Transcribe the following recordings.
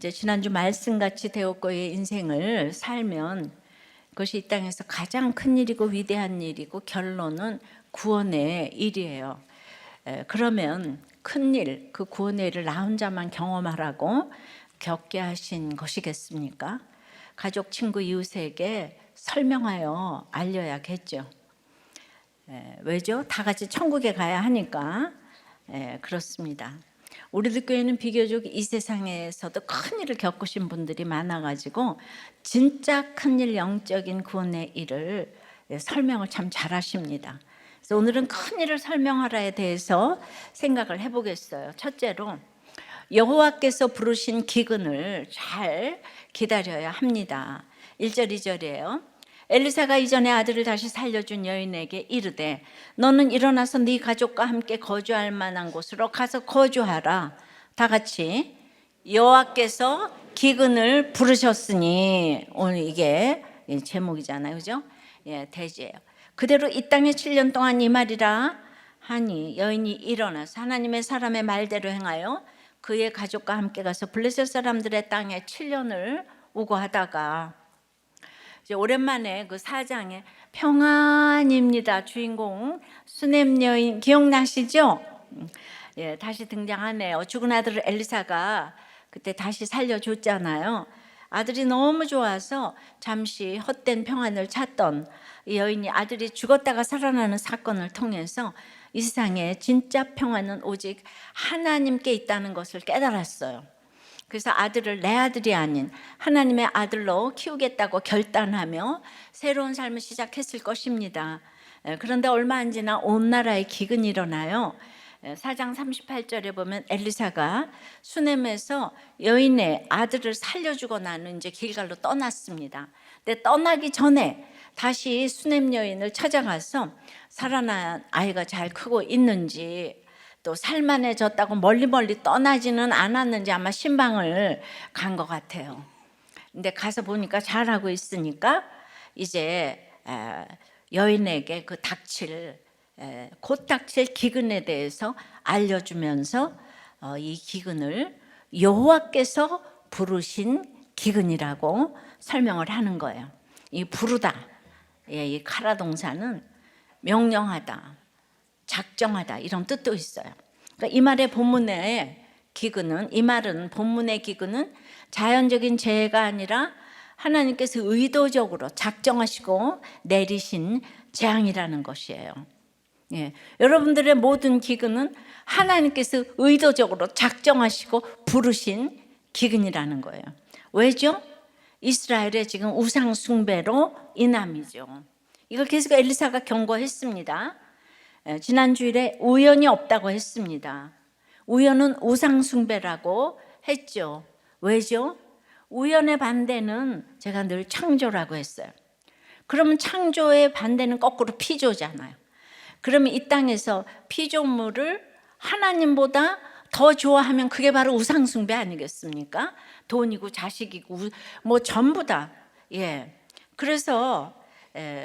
이제 지난주 말씀같이 되었고의 인생을 살면 그것이 이 땅에서 가장 큰 일이고 위대한 일이고 결론은 구원의 일이에요. 그러면 큰 일, 그 구원의 일을 나 혼자만 경험하라고 겪게 하신 것이겠습니까? 가족, 친구, 이웃에게 설명하여 알려야겠죠. 왜죠? 다 같이 천국에 가야 하니까 그렇습니다. 우리들 교회는 비교적 이 세상에서도 큰 일을 겪으신 분들이 많아가지고 진짜 큰일, 영적인 구원의 일을 설명을 참 잘하십니다. 그래서 오늘은 큰 일을 설명하라에 대해서 생각을 해보겠어요. 첫째로 여호와께서 부르신 기근을 잘 기다려야 합니다. 1절 2절이에요. 엘리사가 이전에 아들을 다시 살려준 여인에게 이르되 너는 일어나서 네 가족과 함께 거주할 만한 곳으로 가서 거주하라. 다 같이 여호와께서 기근을 부르셨으니, 오늘 이게 제목이잖아요, 그죠? 대지예요. 그대로 이 땅에 7년 동안 이 말이라 하니 여인이 일어나서 하나님의 사람의 말대로 행하여 그의 가족과 함께 가서 블레셋 사람들의 땅에 7년을 우거하다가 이제 오랜만에 그 4장에 평안입니다 주인공 수넴 여인 기억나시죠? 다시 등장하네요. 죽은 아들을 엘리사가 그때 다시 살려줬잖아요. 아들이 너무 좋아서 잠시 헛된 평안을 찾던 이 여인이 아들이 죽었다가 살아나는 사건을 통해서 이 세상에 진짜 평안은 오직 하나님께 있다는 것을 깨달았어요. 그래서 아들을 내 아들이 아닌 하나님의 아들로 키우겠다고 결단하며 새로운 삶을 시작했을 것입니다. 그런데 얼마 안 지나 온 나라에 기근이 일어나요. 4장 38절에 보면 엘리사가 수넴에서 여인의 아들을 살려주고 나는 이제 길갈로 떠났습니다. 근데 떠나기 전에 다시 수넴 여인을 찾아가서 살아난 아이가 잘 크고 있는지, 또 살만해졌다고 멀리 떠나지는 않았는지 아마 신방을 간 것 같아요. 근데 가서 보니까 잘하고 있으니까 이제 여인에게 그 곧 닥칠 기근에 대해서 알려주면서 이 기근을 여호와께서 부르신 기근이라고 설명을 하는 거예요. 이 부르다, 이 카라 동사는 명령하다, 작정하다 이런 뜻도 있어요. 그러니까 이 말의 본문의 기근은, 이 말은 본문의 기근은 자연적인 재해가 아니라 하나님께서 의도적으로 작정하시고 내리신 재앙이라는 것이에요. 여러분들의 모든 기근은 하나님께서 의도적으로 작정하시고 부르신 기근이라는 거예요. 왜죠? 이스라엘의 지금 우상 숭배로 인함이죠. 이걸 계속 엘리사가 경고했습니다. 지난 주일에 우연이 없다고 했습니다. 우연은 우상 숭배라고 했죠. 왜죠? 우연의 반대는 제가 늘 창조라고 했어요. 그러면 창조의 반대는 거꾸로 피조잖아요. 그러면 이 땅에서 피조물을 하나님보다 더 좋아하면 그게 바로 우상 숭배 아니겠습니까? 돈이고 자식이고 뭐 전부 다. 그래서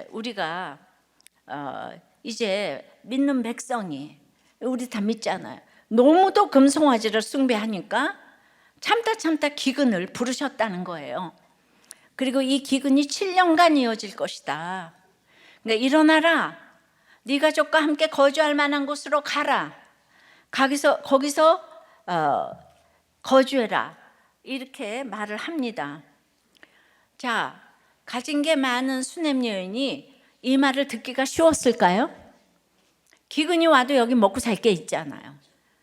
우리가 이제 믿는 백성이, 우리 다 믿잖아요. 너무도 금송아지를 숭배하니까 참다 기근을 부르셨다는 거예요. 그리고 이 기근이 7년간 이어질 것이다. 그러니까 일어나라, 네 가족과 함께 거주할 만한 곳으로 가라, 거기서 거주해라, 이렇게 말을 합니다. 자, 가진 게 많은 수넴 여인이 이 말을 듣기가 쉬웠을까요? 기근이 와도 여기 먹고 살 게 있잖아요.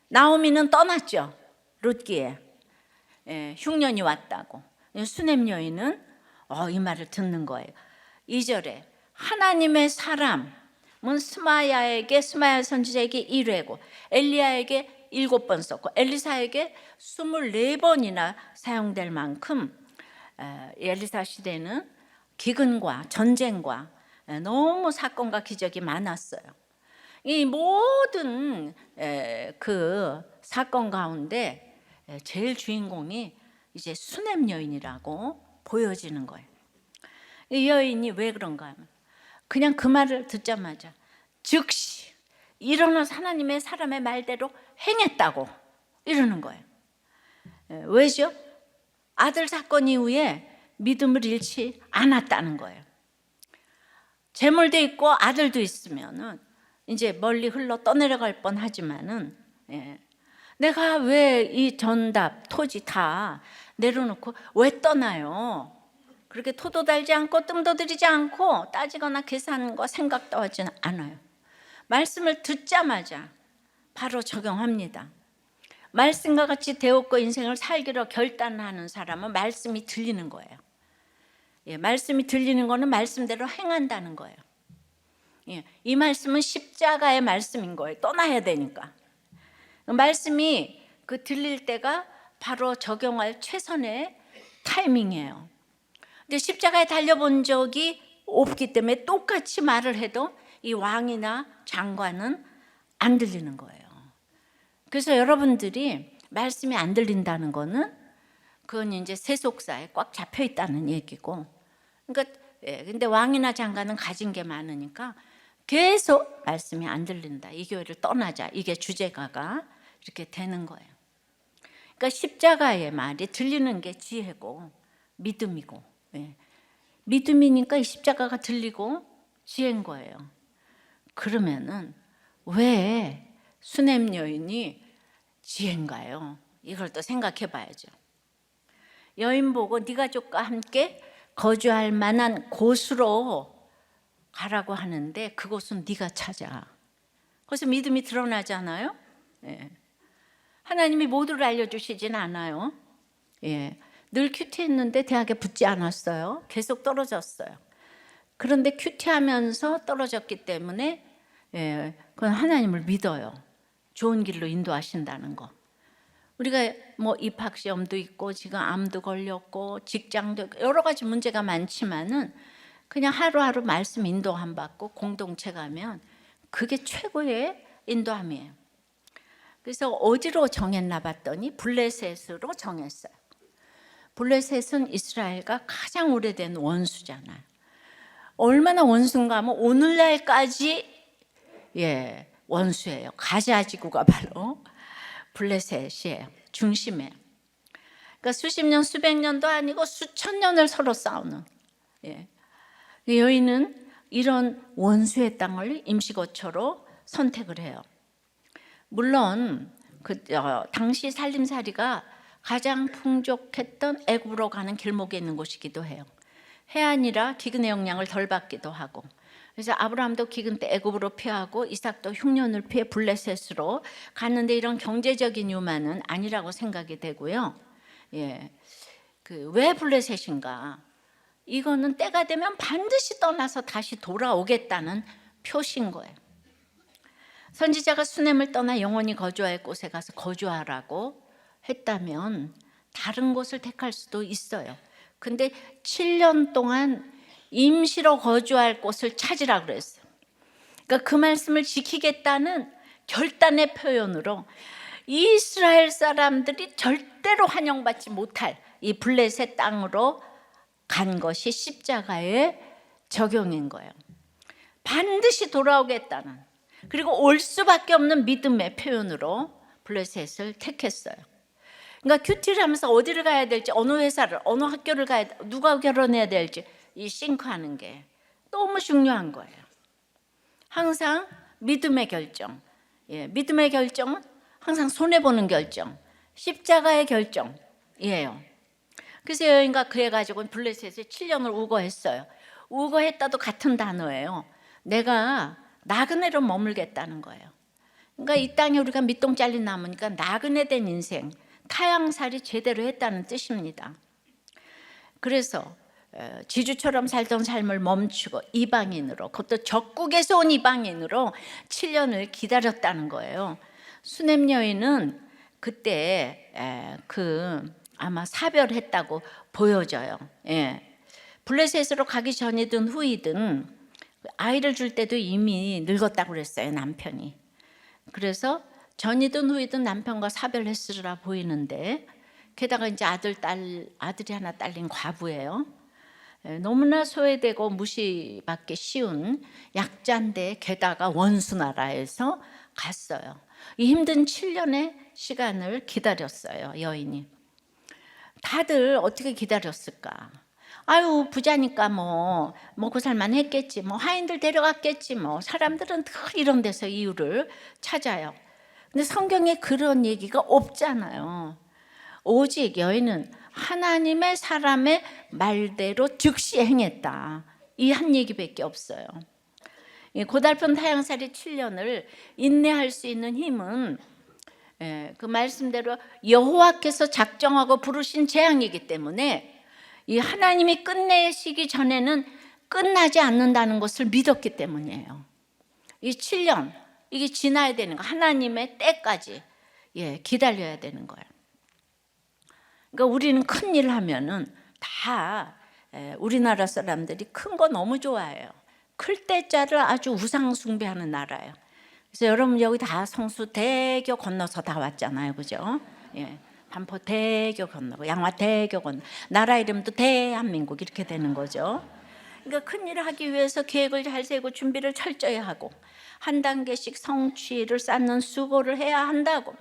나오미는 떠났죠. 룻기에 흉년이 왔다고. 수넴 여인은 이 말을 듣는 거예요. 2절에 하나님의 사람은 스마야 선지자에게 1회고 엘리야에게 7번 썼고 엘리사에게 24번이나 사용될 만큼 엘리사 시대는 기근과 전쟁과 너무 사건과 기적이 많았어요. 이 모든 그 사건 가운데 제일 주인공이 이제 수넴 여인이라고 보여지는 거예요. 이 여인이 왜 그런가 하면 그냥 그 말을 듣자마자 즉시 일어나서 하나님의 사람의 말대로 행했다고 이러는 거예요. 왜죠? 아들 사건 이후에 믿음을 잃지 않았다는 거예요. 재물도 있고 아들도 있으면은 이제 멀리 흘러 떠내려갈 뻔하지만은, 내가 왜 이 전답, 토지 다 내려놓고 왜 떠나요? 그렇게 토도 달지 않고 뜸도 들이지 않고 따지거나 계산과 생각도 하지는 않아요. 말씀을 듣자마자 바로 적용합니다. 말씀과 같이 되었고 인생을 살기로 결단하는 사람은 말씀이 들리는 거예요. 말씀이 들리는 거는 말씀대로 행한다는 거예요. 이 말씀은 십자가의 말씀인 거예요. 떠나야 되니까. 말씀이 그 들릴 때가 바로 적용할 최선의 타이밍이에요. 근데 십자가에 달려본 적이 없기 때문에 똑같이 말을 해도 이 왕이나 장관은 안 들리는 거예요. 그래서 여러분들이 말씀이 안 들린다는 거는 그건 이제 세속사에 꽉 잡혀 있다는 얘기고, 그러니까 근데 왕이나 장관은 가진 게 많으니까 계속 말씀이 안 들린다, 이 교회를 떠나자, 이게 주제가가 이렇게 되는 거예요. 그러니까 십자가의 말이 들리는 게 지혜고 믿음이고, 믿음이니까 이 십자가가 들리고 지혜인 거예요. 그러면은 왜 수냄 여인이 지혜인가요? 이걸 또 생각해 봐야죠. 여인 보고 네 가족과 함께 거주할 만한 곳으로 가라고 하는데 그곳은 네가 찾아. 그래서 믿음이 드러나잖아요. 하나님이 모두를 알려주시진 않아요. 늘 큐티했는데 대학에 붙지 않았어요. 계속 떨어졌어요. 그런데 큐티하면서 떨어졌기 때문에 그건 하나님을 믿어요. 좋은 길로 인도하신다는 거. 우리가 뭐 입학 시험도 있고 지금 암도 걸렸고 직장도 있고 여러 가지 문제가 많지만은 그냥 하루하루 말씀 인도함 받고 공동체 가면 그게 최고의 인도함이에요. 그래서 어디로 정했나 봤더니 블레셋으로 정했어요. 블레셋은 이스라엘과 가장 오래된 원수잖아요. 얼마나 원수인가 하면 오늘날까지 원수예요. 가자 지구가 바로 블레셋이에요. 중심이에요. 그러니까 수십 년, 수백 년도 아니고 수천 년을 서로 싸우는. 여인은 이런 원수의 땅을 임시거처로 선택을 해요. 물론 당시 살림살이가 가장 풍족했던 애굽으로 가는 길목에 있는 곳이기도 해요. 해안이라 기근의 영향을 덜 받기도 하고, 그래서 아브라함도 기근 때 애굽으로 피하고 이삭도 흉년을 피해 블레셋으로 갔는데 이런 경제적인 유만은 아니라고 생각이 되고요. 왜 블레셋인가? 이거는 때가 되면 반드시 떠나서 다시 돌아오겠다는 표시인 거예요. 선지자가 수넴을 떠나 영원히 거주할 곳에 가서 거주하라고 했다면 다른 곳을 택할 수도 있어요. 근데 7년 동안 임시로 거주할 곳을 찾으라고 그랬어요. 그러니까 그 말씀을 지키겠다는 결단의 표현으로 이스라엘 사람들이 절대로 환영받지 못할 이 블레셋 땅으로 간 것이 십자가의 적용인 거예요. 반드시 돌아오겠다는, 그리고 올 수밖에 없는 믿음의 표현으로 블레셋을 택했어요. 그러니까 큐티를 하면서 어디를 가야 될지, 어느 회사를, 어느 학교를 가야, 누가 결혼해야 될지 이 싱크하는 게 너무 중요한 거예요. 항상 믿음의 결정, 믿음의 결정은 항상 손해보는 결정, 십자가의 결정이에요. 그래서 여인과 그래가지고 블레셋에 7년을 우거했어요. 우거했다도 같은 단어예요. 내가 나그네로 머물겠다는 거예요. 그러니까 이 땅에 우리가 밑동 잘린 나무니까 나그네 된 인생, 타향살이 제대로 했다는 뜻입니다. 그래서 지주처럼 살던 삶을 멈추고 이방인으로, 그것도 적국에서 온 이방인으로 7년을 기다렸다는 거예요. 수넴 여인은 그때 아마 사별했다고 보여져요. 블레셋으로 가기 전이든 후이든 아이를 줄 때도 이미 늙었다고 그랬어요, 남편이. 그래서 전이든 후이든 남편과 사별했으리라 보이는데, 게다가 이제 아들이 하나 딸린 과부예요. 너무나 소외되고 무시받기 쉬운 약자인데 게다가 원수 나라에서 갔어요. 이 힘든 7년의 시간을 기다렸어요, 여인이. 다들 어떻게 기다렸을까? 아유, 부자니까 뭐 먹고 살만 했겠지, 뭐 하인들 데려갔겠지, 뭐 사람들은 늘 이런 데서 이유를 찾아요. 근데 성경에 그런 얘기가 없잖아요. 오직 여인은 하나님의 사람의 말대로 즉시 행했다, 이 한 얘기밖에 없어요. 고달픈 타향살이 7년을 인내할 수 있는 힘은 그 말씀대로 여호와께서 작정하고 부르신 재앙이기 때문에 이 하나님이 끝내시기 전에는 끝나지 않는다는 것을 믿었기 때문이에요. 이 7년 이게 지나야 되는 거, 하나님의 때까지 기다려야 되는 거예요. 그러니까 우리는 큰 일 하면은 다 우리나라 사람들이 큰 거 너무 좋아해요. 클 때자를 아주 우상 숭배하는 나라예요. 그래서 여러분 여기 다 성수 대교 건너서 다 왔잖아요, 그죠? 반포 대교 건너고 양화 대교 건너, 나라 이름도 대한민국 이렇게 되는 거죠. 그러니까 큰일을 하기 위해서 계획을 잘 세우고 준비를 철저히 하고 한 단계씩 성취를 쌓는 수고를 해야 한다고.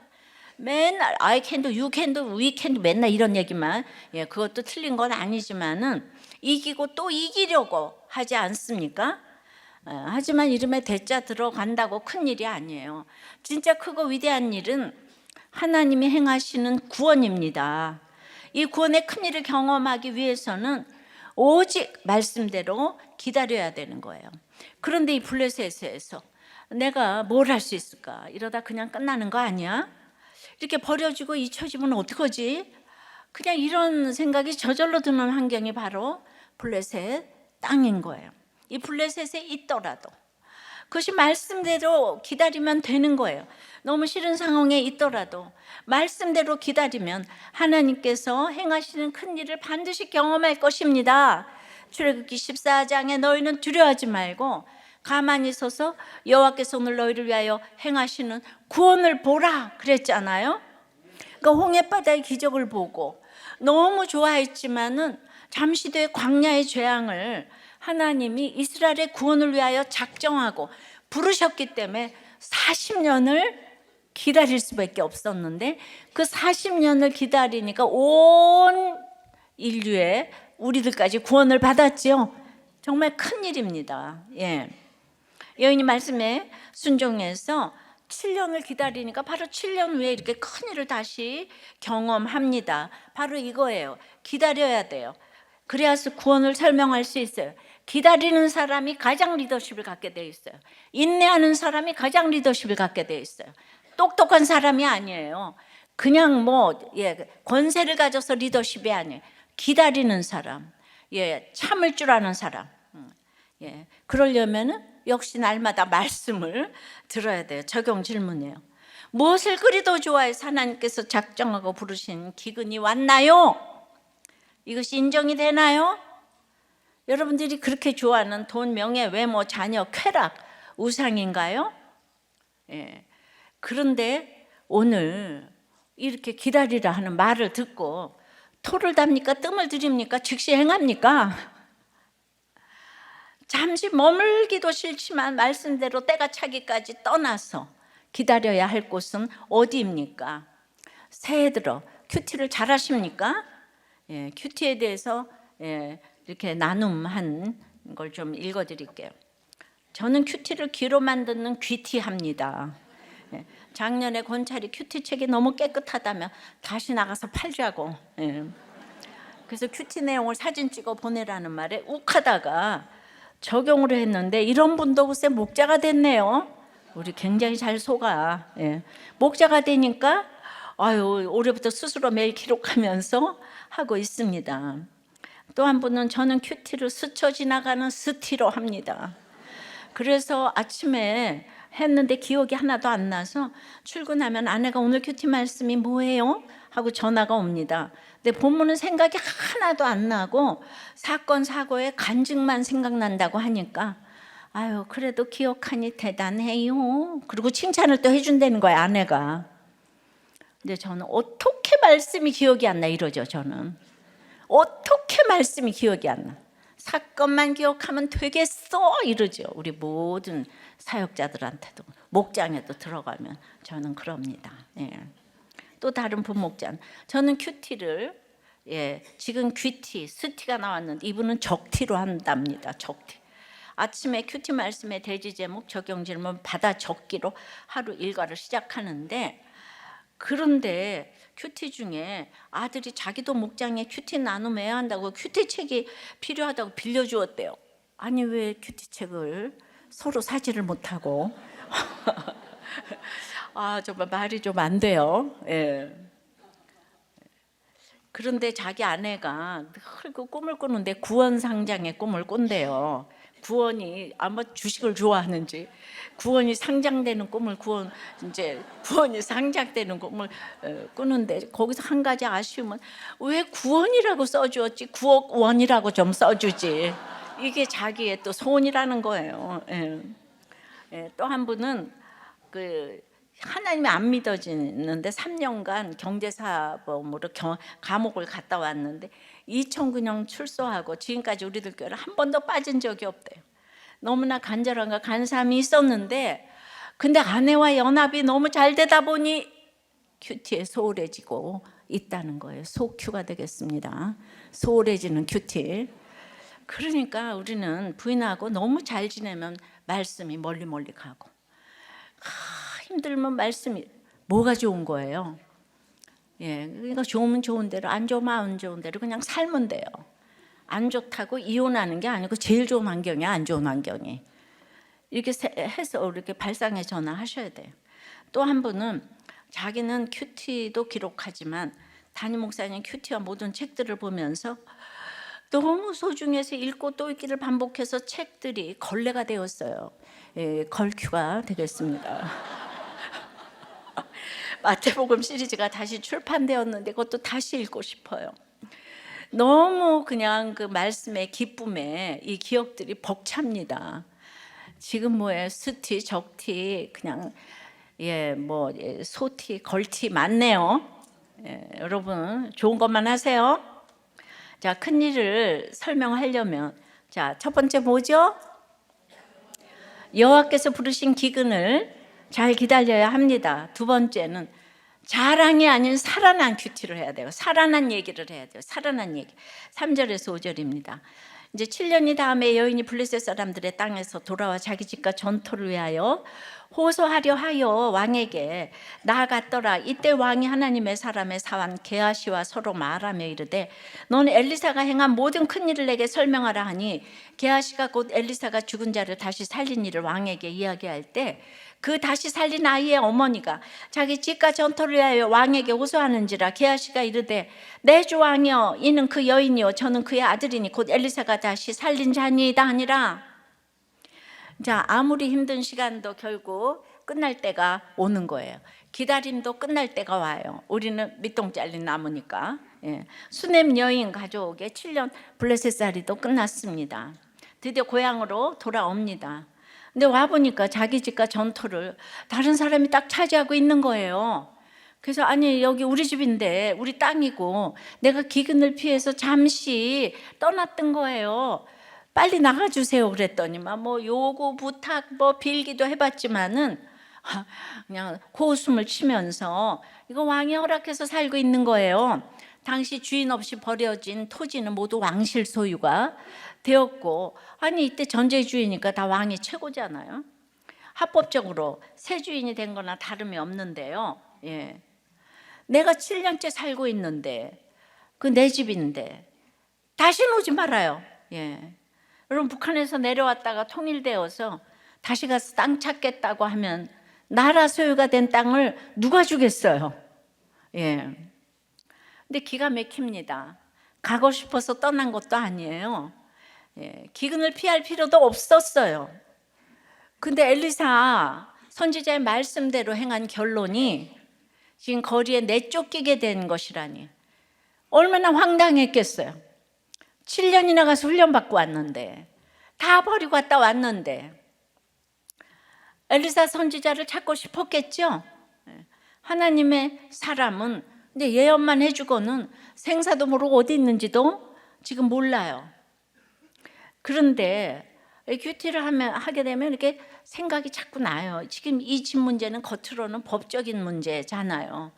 맨날 I can do, you can do, we can do 맨날 이런 얘기만. 그것도 틀린 건 아니지만은 이기고 또 이기려고 하지 않습니까? 하지만 이름에 대자 들어간다고 큰 일이 아니에요. 진짜 크고 위대한 일은 하나님이 행하시는 구원입니다. 이 구원의 큰 일을 경험하기 위해서는 오직 말씀대로 기다려야 되는 거예요. 그런데 이 블레셋에서 내가 뭘 할 수 있을까? 이러다 그냥 끝나는 거 아니야? 이렇게 버려지고 잊혀지면 어떡하지? 그냥 이런 생각이 저절로 드는 환경이 바로 블레셋 땅인 거예요. 이 블레셋에 있더라도 그것이 말씀대로 기다리면 되는 거예요. 너무 싫은 상황에 있더라도 말씀대로 기다리면 하나님께서 행하시는 큰 일을 반드시 경험할 것입니다. 출애굽기 14장에 너희는 두려워하지 말고 가만히 서서 여호와께서 오늘 너희를 위하여 행하시는 구원을 보라 그랬잖아요. 그러니까 홍해바다의 기적을 보고 너무 좋아했지만은 잠시 뒤에 광야의 재앙을 하나님이 이스라엘의 구원을 위하여 작정하고 부르셨기 때문에 40년을 기다릴 수밖에 없었는데 그 40년을 기다리니까 온 인류의 우리들까지 구원을 받았지요. 정말 큰일입니다. 여인이 말씀에 순종해서 7년을 기다리니까 바로 7년 후에 이렇게 큰일을 다시 경험합니다. 바로 이거예요. 기다려야 돼요. 그래야서 구원을 설명할 수 있어요. 기다리는 사람이 가장 리더십을 갖게 돼 있어요. 인내하는 사람이 가장 리더십을 갖게 돼 있어요. 똑똑한 사람이 아니에요. 그냥 권세를 가져서 리더십이 아니에요. 기다리는 사람, 참을 줄 아는 사람. 그러려면은 역시 날마다 말씀을 들어야 돼요. 적용 질문이에요. 무엇을 그리 더 좋아해서 하나님께서 작정하고 부르신 기근이 왔나요? 이것이 인정이 되나요? 여러분들이 그렇게 좋아하는 돈, 명예, 외모, 자녀, 쾌락, 우상인가요? 그런데 오늘 이렇게 기다리라 하는 말을 듣고 토를 답니까? 뜸을 들입니까? 즉시 행합니까? 잠시 머물기도 싫지만 말씀대로 때가 차기까지 떠나서 기다려야 할 곳은 어디입니까? 새해 들어 큐티를 잘 하십니까? 큐티에 대해서 이렇게 나눔한 걸 좀 읽어드릴게요. 저는 큐티를 귀로 만드는 귀티합니다. 작년에 권찰이 큐티 책이 너무 깨끗하다면 다시 나가서 팔자고. 그래서 큐티 내용을 사진 찍어 보내라는 말에 욱하다가 적용을 했는데 이런 분도 글쎄 목자가 됐네요. 우리 굉장히 잘 속아. 목자가 되니까 올해부터 스스로 매일 기록하면서 하고 있습니다. 또 한 분은 저는 큐티를 스쳐 지나가는 스티로 합니다. 그래서 아침에 했는데 기억이 하나도 안 나서 출근하면 아내가 오늘 큐티 말씀이 뭐예요? 하고 전화가 옵니다. 근데 본문은 생각이 하나도 안 나고 사건 사고의 간증만 생각난다고 하니까 그래도 기억하니 대단해요. 그리고 칭찬을 또 해준다는 거예요, 아내가. 근데 저는 어떻게 말씀이 기억이 안 나 이러죠. 저는 어떻게 말씀이 기억이 안 나. 사건만 기억하면 되겠어 이러죠. 우리 모든 사역자들한테도 목장에도 들어가면 저는 그럽니다. 또 다른 부목장, 저는 큐티를 예, 지금 귀티, 스티가 나왔는데 이분은 적티로 한답니다. 적티. 아침에 큐티 말씀의 대지 제목 적용 질문 받아 적기로 하루 일과를 시작하는데, 그런데 큐티 중에 아들이 자기도 목장에 큐티 나눔해야 한다고 큐티 책이 필요하다고 빌려주었대요. 아니 왜 큐티 책을 서로 사지를 못하고 아 정말 말이 좀 안 돼요. 예. 그런데 자기 아내가 늘 그 꿈을 꾸는데 구원상장의 꿈을 꾼대요. 구원이 아마 주식을 좋아하는지 구원이 상장되는 꿈을 구원이 상장되는 꿈을 꾸는데, 거기서 한 가지 아쉬움은 왜 구원이라고 써주었지 구원이라고 좀 써주지. 이게 자기의 또 소원이라는 거예요. 예. 예, 또 한 분은 그 하나님이 안 믿어지는데 3년간 경제사범으로 감옥을 갔다 왔는데 2009년 출소하고 지금까지 우리들 교회를 한 번도 빠진 적이 없대요. 너무나 간절한가 간사함이 있었는데, 근데 아내와 연합이 너무 잘 되다 보니 큐티에 소홀해지고 있다는 거예요. 소큐가 되겠습니다. 소홀해지는 큐티. 그러니까 우리는 부인하고 너무 잘 지내면 말씀이 멀리 가고, 힘들면 말씀이 뭐가 좋은 거예요. 예, 그러니까 좋으면 좋은 대로, 안 좋으면 안 좋은 대로 그냥 살면 돼요. 안 좋다고 이혼하는 게 아니고 제일 좋은 환경이야, 안 좋은 환경이. 이렇게 해서 이렇게 발상의 전환하셔야 돼요. 또 한 분은 자기는 큐티도 기록하지만 담임 목사님 큐티와 모든 책들을 보면서 너무 소중해서 읽고 또 읽기를 반복해서 책들이 걸레가 되었어요. 예, 걸큐가 되겠습니다. 마태복음 시리즈가 다시 출판되었는데 그것도 다시 읽고 싶어요. 너무 그냥 그 말씀의 기쁨에 이 기억들이 벅찹니다. 지금 뭐에 스티, 적티, 그냥 소티, 걸티 많네요. 예, 여러분 좋은 것만 하세요. 자, 큰 일을 설명하려면 자, 첫 번째 뭐죠? 여호와께서 부르신 기근을 잘 기다려야 합니다. 두 번째는 자랑이 아닌 살아난 큐티를 해야 돼요. 살아난 얘기를 해야 돼요. 살아난 얘기. 3절에서 5절입니다. 이제 7년이 다음에 여인이 블레셋 사람들의 땅에서 돌아와 자기 집과 전토를 위하여 호소하려 하여 왕에게 나아갔더라. 이때 왕이 하나님의 사람의 사환 게하시와 서로 말하며 이르되 너는 엘리사가 행한 모든 큰 일을 내게 설명하라 하니, 게하시가 곧 엘리사가 죽은 자를 다시 살린 일을 왕에게 이야기할 때 그 다시 살린 아이의 어머니가 자기 집과 전토를 위하여 왕에게 호소하는지라. 게하시가 이르되 내 주 왕이여, 이는 그 여인이요 저는 그의 아들이니 곧 엘리사가 다시 살린 자니이다 하니라. 자, 아무리 힘든 시간도 결국 끝날 때가 오는 거예요. 기다림도 끝날 때가 와요. 우리는 밑동 잘린 나무니까. 예. 수넴 여인 가족의 7년 블레셋살이도 끝났습니다. 드디어 고향으로 돌아옵니다. 근데 와보니까 자기 집과 전토를 다른 사람이 딱 차지하고 있는 거예요. 그래서 아니 여기 우리 집인데 우리 땅이고 내가 기근을 피해서 잠시 떠났던 거예요. 빨리 나가주세요 그랬더니만 뭐 요구 부탁 뭐 빌기도 해봤지만은 그냥 고웃음을 치면서 이거 왕이 허락해서 살고 있는 거예요. 당시 주인 없이 버려진 토지는 모두 왕실 소유가 되었고, 아니 이때 전제주의니까 다 왕이 최고잖아요. 합법적으로 새 주인이 된 거나 다름이 없는데요. 예. 내가 7년째 살고 있는데 그 내 집인데 다시는 오지 말아요. 예. 여러분 북한에서 내려왔다가 통일되어서 다시 가서 땅 찾겠다고 하면 나라 소유가 된 땅을 누가 주겠어요? 예. 근데 기가 막힙니다. 가고 싶어서 떠난 것도 아니에요. 예. 기근을 피할 필요도 없었어요. 근데 엘리사 선지자의 말씀대로 행한 결론이 지금 거리에 내쫓기게 된 것이라니 얼마나 황당했겠어요. 7년이나 가서 훈련받고 왔는데 다 버리고 갔다 왔는데 엘리사 선지자를 찾고 싶었겠죠. 하나님의 사람은 근데 예언만 해주고는 생사도 모르고 어디 있는지도 지금 몰라요. 그런데 큐티를 하게 되면 이렇게 생각이 자꾸 나요. 지금 이 집 문제는 겉으로는 법적인 문제잖아요.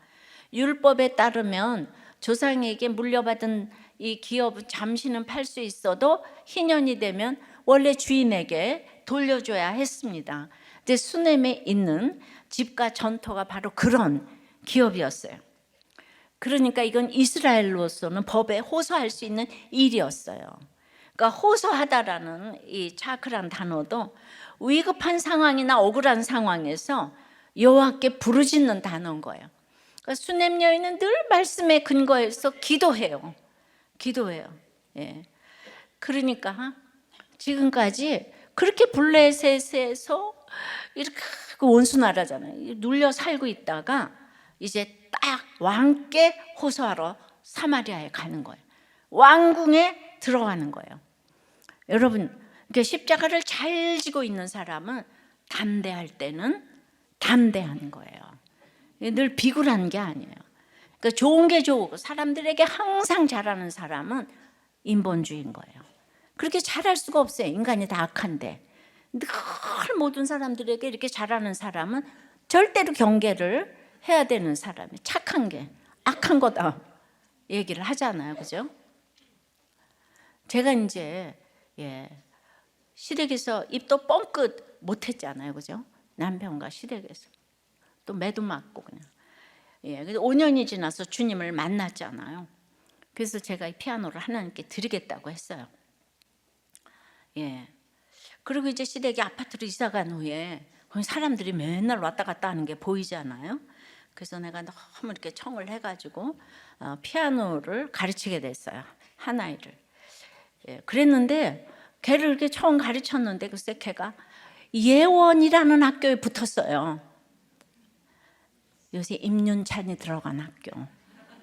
율법에 따르면 조상에게 물려받은 이 기업은 잠시는 팔 수 있어도 희년이 되면 원래 주인에게 돌려줘야 했습니다. 근데 수넴에 있는 집과 전토가 바로 그런 기업이었어요. 그러니까 이건 이스라엘로서는 법에 호소할 수 있는 일이었어요. 그러니까 호소하다라는 이 차크란 단어도 위급한 상황이나 억울한 상황에서 여호와께 부르짖는 단어인 거예요. 그러니까 수넴 여인은 늘 말씀에 근거해서 기도해요. 예. 그러니까 지금까지 그렇게 블레셋에서 이렇게 원수 나라잖아요. 눌려 살고 있다가 이제 딱 왕께 호소하러 사마리아에 가는 거예요. 왕궁에 들어가는 거예요. 여러분, 십자가를 잘 지고 있는 사람은 담대할 때는 담대한 거예요. 늘 비굴한 게 아니에요. 그러니까 좋은 게 좋고 사람들에게 항상 잘하는 사람은 인본주의인 거예요. 그렇게 잘할 수가 없어요. 인간이 다 악한데. 늘 모든 사람들에게 이렇게 잘하는 사람은 절대로 경계를 해야 되는 사람이 착한 게 악한 거다 얘기를 하잖아요. 그죠? 제가 이제 시댁에서 입도 뻥끗 못했잖아요. 그죠? 남편과 시댁에서 또 매도 맞고 그냥. 그래서 5년이 지나서 주님을 만났잖아요. 그래서 제가 이 피아노를 하나님께 드리겠다고 했어요. 그리고 이제 시댁이 아파트로 이사 간 후에 사람들이 맨날 왔다 갔다 하는 게 보이잖아요. 그래서 내가 너무 이렇게 청을 해가지고 피아노를 가르치게 됐어요. 한 아이를. 그랬는데 걔를 이렇게 처음 가르쳤는데 글쎄 걔가 예원이라는 학교에 붙었어요. 요새 임윤찬이 들어간 학교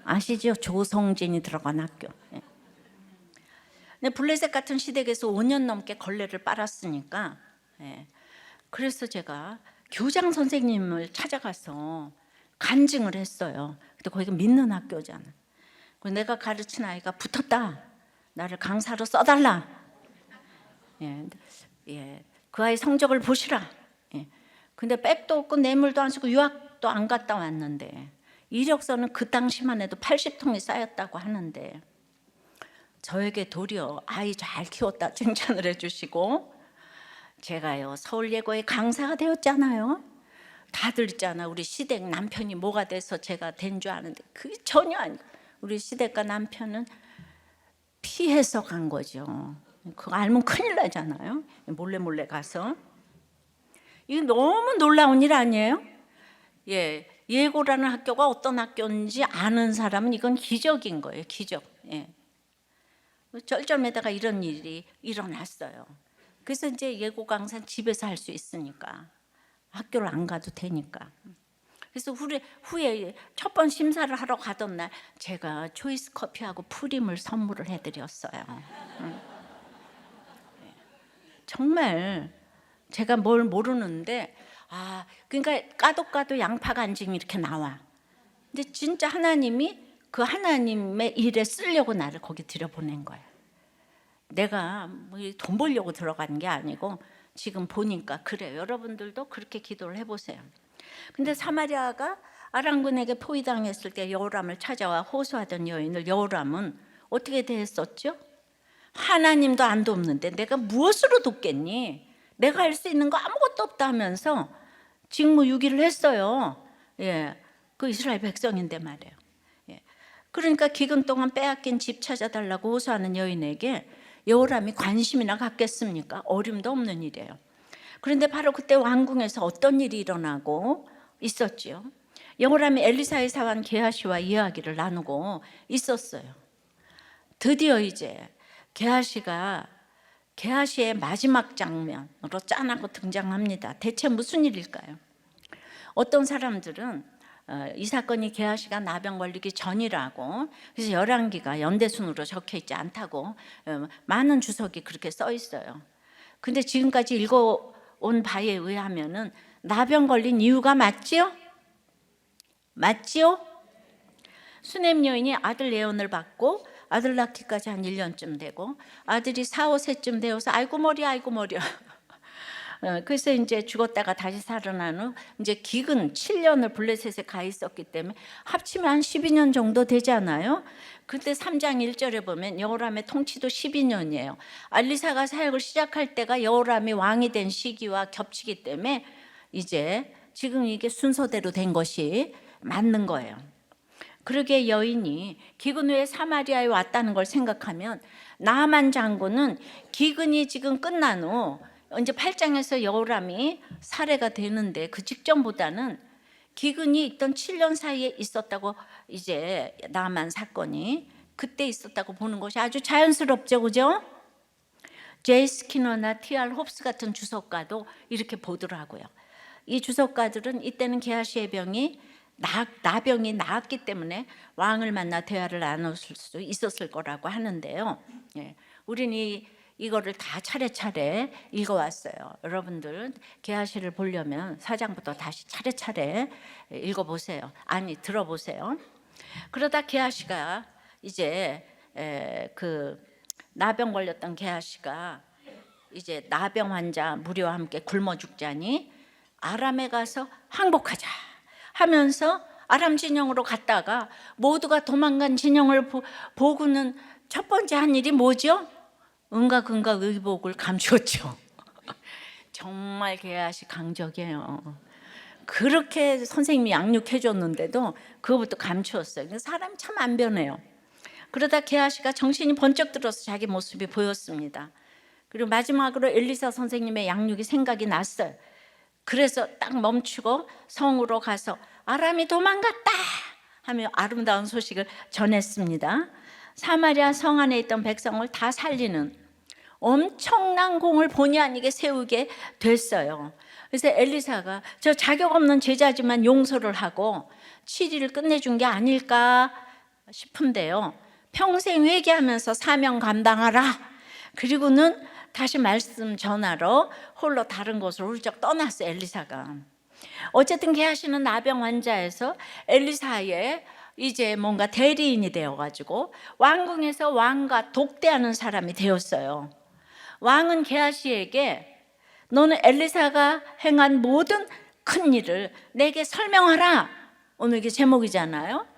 아시죠? 조성진이 들어간 학교. 근데 블레셋 같은 시댁에서 5년 넘게 걸레를 빨았으니까 그래서 제가 교장 선생님을 찾아가서 간증을 했어요. 근데 거기가 믿는 학교잖아. 내가 가르친 아이가 붙었다. 나를 강사로 써달라. 그 아이 성적을 보시라. 근데 백도 없고 뇌물도 안 쓰고 유학도 안 갔다 왔는데 이력서는 그 당시만 해도 80통이 쌓였다고 하는데 저에게 도리어 아이 잘 키웠다 칭찬을 해주시고 제가요 서울예고의 강사가 되었잖아요. 다들 있잖아 우리 시댁 남편이 뭐가 돼서 제가 된 줄 아는데 그게 전혀 아니고 우리 시댁과 남편은 피해서 간 거죠. 그거 알면 큰일 나잖아요. 몰래 가서. 이거 너무 놀라운 일 아니에요? 예고라는 학교가 어떤 학교인지 아는 사람은 이건 기적인 거예요. 기적. 쩔쩔매다가 이런 일이 일어났어요. 그래서 이제 예고 강사는 집에서 할 수 있으니까 학교를 안 가도 되니까. 그래서 후에 첫 번 심사를 하러 가던 날 제가 초이스 커피하고 프림을 선물을 해드렸어요. 정말 제가 뭘 모르는데 그러니까 까도 양파 간증이 이렇게 나와. 근데 진짜 하나님이 그 하나님의 일에 쓰려고 나를 거기 들여보낸 거예요. 내가 뭐 돈 벌려고 들어간 게 아니고 지금 보니까 그래요. 여러분들도 그렇게 기도를 해보세요. 근데 사마리아가 아람군에게 포위당했을 때 여호람을 찾아와 호소하던 여인을 여호람은 어떻게 대했었죠? 하나님도 안 돕는데 내가 무엇으로 돕겠니? 내가 할 수 있는 거 아무것도 없다 하면서 직무유기를 했어요. 그 이스라엘 백성인데 말이에요. 그러니까 기근 동안 빼앗긴 집 찾아달라고 호소하는 여인에게 여호람이 관심이나 갖겠습니까? 어림도 없는 일이에요. 그런데 바로 그때 왕궁에서 어떤 일이 일어나고 있었지요? 여호람이 엘리사의 사환 게하시와 이야기를 나누고 있었어요. 드디어 이제 게하시의 마지막 장면으로 짠하고 등장합니다. 대체 무슨 일일까요? 어떤 사람들은 이 사건이 게하시가 나병 걸리기 전이라고, 그래서 열왕기가 연대순으로 적혀 있지 않다고 많은 주석이 그렇게 써 있어요. 근데 지금까지 읽어온 바에 의하면은 나병 걸린 이유가 맞지요? 수넴 여인이 아들 예언을 받고 아들 낳기까지 한 1년쯤 되고 아들이 4, 5세쯤 되어서 아이고 머리야 그래서 이제 죽었다가 다시 살아난 후 이제 기근 7년을 블레셋에 가 있었기 때문에 합치면 한 12년 정도 되잖아요. 그때 3장 1절에 보면 여호람의 통치도 12년이에요. 엘리사가 사역을 시작할 때가 여호람이 왕이 된 시기와 겹치기 때문에 이제 지금 이게 순서대로 된 것이 맞는 거예요. 그러게 여인이 기근 후에 사마리아에 왔다는 걸 생각하면 나아만 장군은 기근이 지금 끝난 후 이제 8장에서 여호람이 살해가 되는데 그 직전보다는 기근이 있던 7년 사이에 있었다고, 이제 나아만 사건이 그때 있었다고 보는 것이 아주 자연스럽죠, 그죠? 제이 스키너나 T.R. 홉스 같은 주석가도 이렇게 보더라고요. 이 주석가들은 이때는 게하시의 병이 나병이 나았기 때문에 왕을 만나 대화를 나눌 수 있었을 거라고 하는데요. 예, 우리는 이거를 다 차례차례 읽어왔어요. 여러분들 게하시를 보려면 4장부터 다시 차례차례 읽어보세요. 아니, 들어보세요. 그러다 게하시가 이제 그 나병 걸렸던 게하시가 이제 나병 환자 무리와 함께 굶어 죽자니 아람에 가서 항복하자 하면서 아람 진영으로 갔다가 모두가 도망간 진영을 보고는 첫 번째 한 일이 뭐죠? 은각은각 의복을 감추었죠. 정말 게하시 강적이에요. 그렇게 선생님이 양육해 줬는데도 그거부터 감추었어요. 사람이 참 안 변해요. 그러다 게하시가 정신이 번쩍 들어서 자기 모습이 보였습니다. 그리고 마지막으로 엘리사 선생님의 양육이 생각이 났어요. 그래서 딱 멈추고 성으로 가서 아람이 도망갔다 하며 아름다운 소식을 전했습니다. 사마리아 성 안에 있던 백성을 다 살리는 엄청난 공을 본의 아니게 세우게 됐어요. 그래서 엘리사가 저 자격 없는 제자지만 용서를 하고 7일을 끝내준 게 아닐까 싶은데요. 평생 회개하면서 사명 감당하라. 그리고는 다시 말씀 전하러 홀로 다른 곳으로 훌쩍 떠났어요, 엘리사가. 어쨌든 게하시는 나병 환자에서 엘리사의 이제 뭔가 대리인이 되어가지고 왕궁에서 왕과 독대하는 사람이 되었어요. 왕은 게하시에게 너는 엘리사가 행한 모든 큰 일을 내게 설명하라. 오늘 이게 제목이잖아요.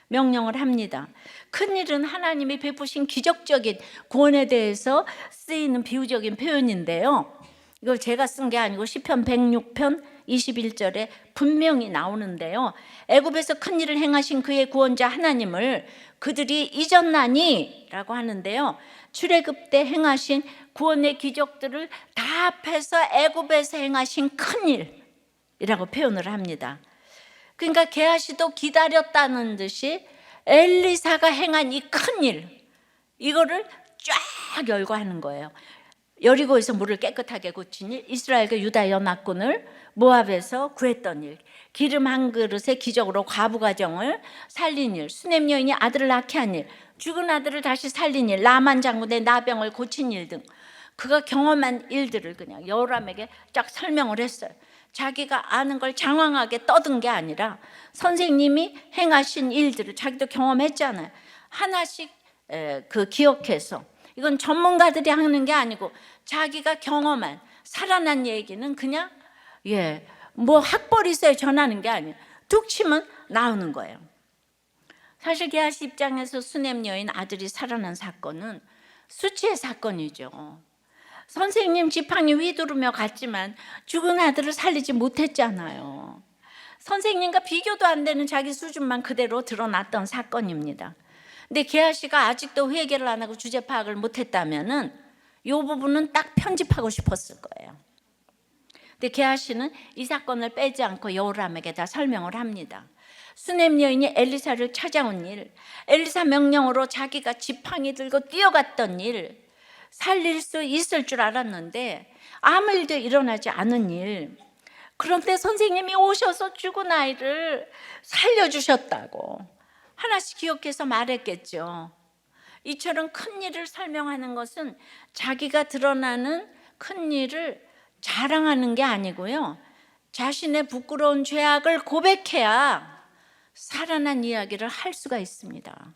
명령을 합니다. 큰일은 하나님이 베푸신 기적적인 구원에 대해서 쓰이는 비유적인 표현인데요. 이걸 제가 쓴 게 아니고 시편 106편 21절에 분명히 나오는데요. 애굽에서 큰일을 행하신 그의 구원자 하나님을 그들이 잊었나니 라고 하는데요. 출애굽 때 행하신 구원의 기적들을 다 합해서 애굽에서 행하신 큰일이라고 표현을 합니다. 그러니까 게하시도 기다렸다는 듯이 엘리사가 행한 이 큰일, 이거를 쫙 열거하는 거예요. 여리고에서 물을 깨끗하게 고친 일, 이스라엘과 유다 연합군을 모압에서 구했던 일, 기름 한 그릇에 기적으로 과부 가정을 살린 일, 수넴 여인이 아들을 낳게 한 일, 죽은 아들을 다시 살린 일, 나만 장군의 나병을 고친 일 등 그가 경험한 일들을 그냥 여호람에게 쫙 설명을 했어요. 자기가 아는 걸 장황하게 떠든 게 아니라 선생님이 행하신 일들을 자기도 경험했잖아요. 하나씩 그 기억해서, 이건 전문가들이 하는 게 아니고 자기가 경험한 살아난 얘기는 그냥 뭐 학벌이서에 전하는 게 아니에요. 툭 치면 나오는 거예요. 사실 게하시 입장에서 수넴 여인 아들이 살아난 사건은 수치의 사건이죠. 선생님 지팡이 휘두르며 갔지만 죽은 아들을 살리지 못했잖아요. 선생님과 비교도 안 되는 자기 수준만 그대로 드러났던 사건입니다. 근데 게하시가 아직도 회개를 안 하고 주제 파악을 못했다면은 이 부분은 딱 편집하고 싶었을 거예요. 근데 게하시는 이 사건을 빼지 않고 여호람에게 다 설명을 합니다. 수넴 여인이 엘리사를 찾아온 일, 엘리사 명령으로 자기가 지팡이 들고 뛰어갔던 일, 살릴 수 있을 줄 알았는데 아무 일도 일어나지 않은 일, 그런데 선생님이 오셔서 죽은 아이를 살려주셨다고 하나씩 기억해서 말했겠죠. 이처럼 큰 일을 설명하는 것은 자기가 드러나는 큰 일을 자랑하는 게 아니고요, 자신의 부끄러운 죄악을 고백해야 살아난 이야기를 할 수가 있습니다.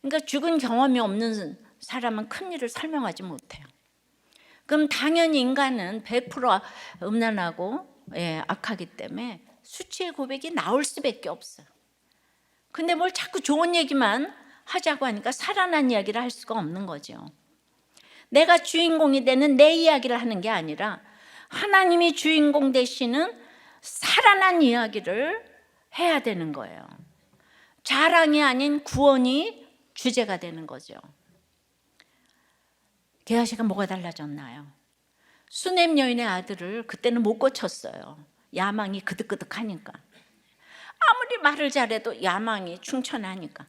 그러니까 죽은 경험이 없는 사람은 큰 일을 설명하지 못해요. 그럼 당연히 인간은 100% 음란하고 악하기 때문에 수치의 고백이 나올 수밖에 없어요. 근데 뭘 자꾸 좋은 얘기만 하자고 하니까 살아난 이야기를 할 수가 없는 거죠. 내가 주인공이 되는 내 이야기를 하는 게 아니라 하나님이 주인공 되시는 살아난 이야기를 해야 되는 거예요. 자랑이 아닌 구원이 주제가 되는 거죠. 게하시가 뭐가 달라졌나요? 수넴 여인의 아들을 그때는 못 고쳤어요. 야망이 그득그득하니까. 아무리 말을 잘해도 야망이 충천하니까.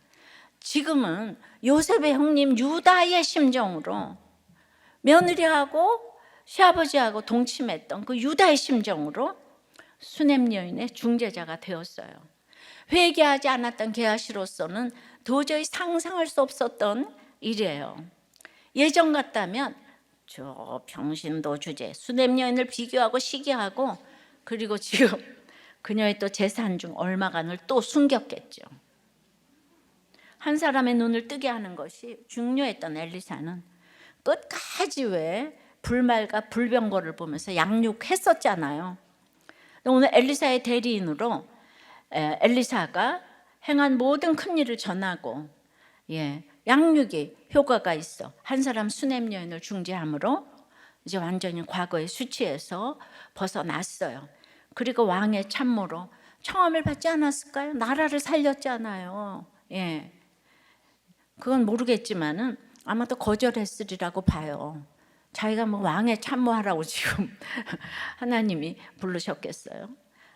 지금은 요셉의 형님 유다의 심정으로, 며느리하고 시아버지하고 동침했던 그 유다의 심정으로 수넴 여인의 중재자가 되었어요. 회개하지 않았던 게하시로서는 도저히 상상할 수 없었던 일이에요. 예전 같다면 저 병신도 주제 수넴 여인을 비교하고 시기하고, 그리고 지금 그녀의 또 재산 중 얼마간을 또 숨겼겠죠. 한 사람의 눈을 뜨게 하는 것이 중요했던 엘리사는 끝까지 왜 불말과 불병거를 보면서 양육했었잖아요. 오늘 엘리사의 대리인으로 엘리사가 행한 모든 큰 일을 전하고, 양육이 효과가 있어 한 사람 수넴 여인을 중재함으로 이제 완전히 과거의 수치에서 벗어났어요. 그리고 왕의 참모로 청함을 받지 않았을까요? 나라를 살렸잖아요. 그건 모르겠지만은 아마도 거절했으리라고 봐요. 자기가 뭐 왕의 참모하라고 지금 하나님이 부르셨겠어요?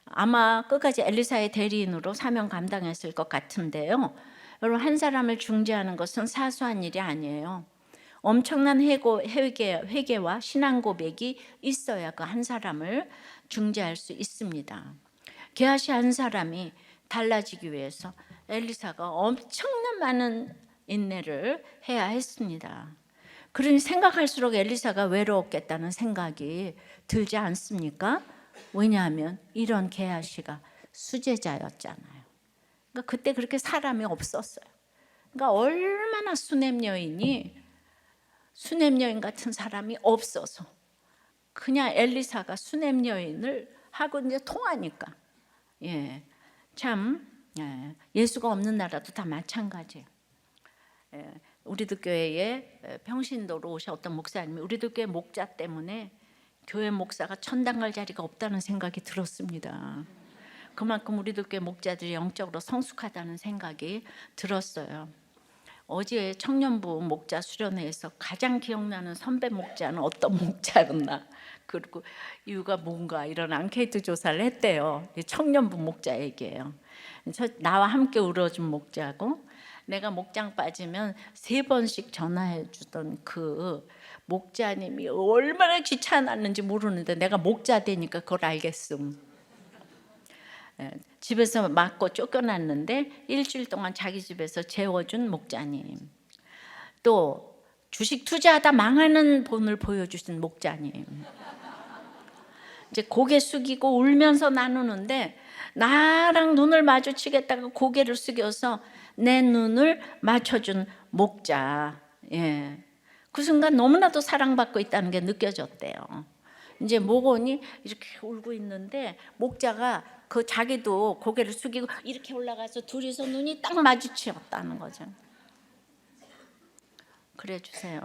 아마 끝까지 엘리사의 대리인으로 사명 감당했을 것 같은데요. 여러분, 한 사람을 중재하는 것은 사소한 일이 아니에요. 엄청난 회개와 신앙 고백이 있어야 그 한 사람을 중재할 수 있습니다. 게하시 한 사람이 달라지기 위해서 엘리사가 엄청난 많은 인내를 해야 했습니다. 그러니 생각할수록 엘리사가 외로웠겠다는 생각이 들지 않습니까? 왜냐하면 이런 게하시가 수제자였잖아요. 그러니까 그때 그렇게 사람이 없었어요. 그러니까 얼마나 수넴 여인 같은 사람이 없어서 그냥 엘리사가 수넴 여인을 하고 이제 통하니까, 예수가 없는 나라도 다 마찬가지예요. 우리들 교회에 평신도로 오셨던 목사님이 우리들 교회 목자 때문에 교회 목사가 천당 갈 자리가 없다는 생각이 들었습니다. 그만큼 우리들 교회 목자들이 영적으로 성숙하다는 생각이 들었어요. 어제 청년부 목자 수련회에서 가장 기억나는 선배 목자는 어떤 목자였나, 그리고 이유가 뭔가 이런 앙케이트 조사를 했대요. 청년부 목자에게요. 나와 함께 울어준 목자고, 내가 목장 빠지면 3번씩 전화해 주던 그 목자님이 얼마나 귀찮았는지 모르는데 내가 목자 되니까 그걸 알겠음. 집에서 맞고 쫓겨났는데 일주일 동안 자기 집에서 재워준 목자님, 또 주식 투자하다 망하는 본을 보여주신 목자님, 이제 고개 숙이고 울면서 나누는데 나랑 눈을 마주치겠다고 고개를 숙여서 내 눈을 맞춰준 목자. 그 순간 너무나도 사랑받고 있다는 게 느껴졌대요. 이제 모건이 이렇게 울고 있는데 목자가 그 자기도 고개를 숙이고 이렇게 올라가서 둘이서 눈이 딱 마주치었다는 거죠. 그래 주세요.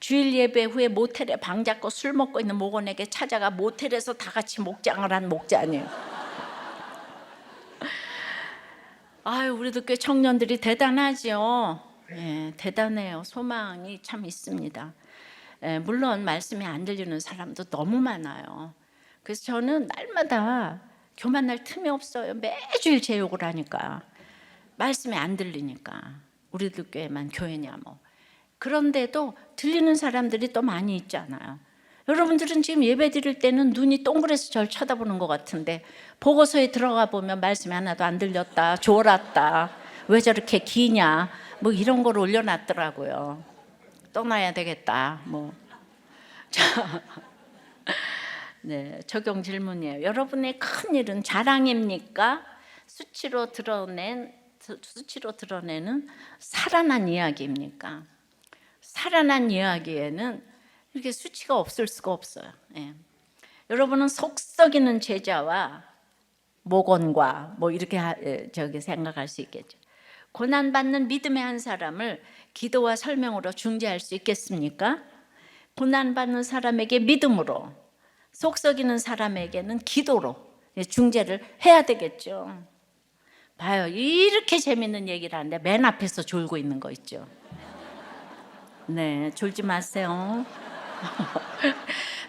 주일 예배 후에 모텔에 방 잡고 술 먹고 있는 모건에게 찾아가 모텔에서 다 같이 목장을 한 목자님. 아유, 우리도 꽤 청년들이 대단하죠. 대단해요. 소망이 참 있습니다. 물론 말씀이 안 들리는 사람도 너무 많아요. 그래서 저는 날마다 교만할 틈이 없어요. 매주일 제 욕을 하니까, 말씀이 안 들리니까. 우리들 교회만 교회냐 뭐. 그런데도 들리는 사람들이 또 많이 있잖아요. 여러분들은 지금 예배 드릴 때는 눈이 동그래서 절 쳐다보는 것 같은데 보고서에 들어가 보면 말씀이 하나도 안 들렸다, 졸았다, 왜 저렇게 기냐, 뭐 이런 걸 올려놨더라고요. 떠나야 되겠다 뭐. 적용 질문이에요. 여러분의 큰 일은 자랑입니까? 수치로 드러내는 살아난 이야기입니까? 살아난 이야기에는 이렇게 수치가 없을 수가 없어요. 예. 여러분은 속 썩이는 제자와 모건과 뭐 이렇게 생각할 수 있겠죠. 고난받는 믿음의 한 사람을 기도와 설명으로 중재할 수 있겠습니까? 고난받는 사람에게 믿음으로, 속 썩이는 사람에게는 기도로 중재를 해야 되겠죠. 봐요, 이렇게 재밌는 얘기를 하는데 맨 앞에서 졸고 있는 거 있죠. 네, 졸지 마세요.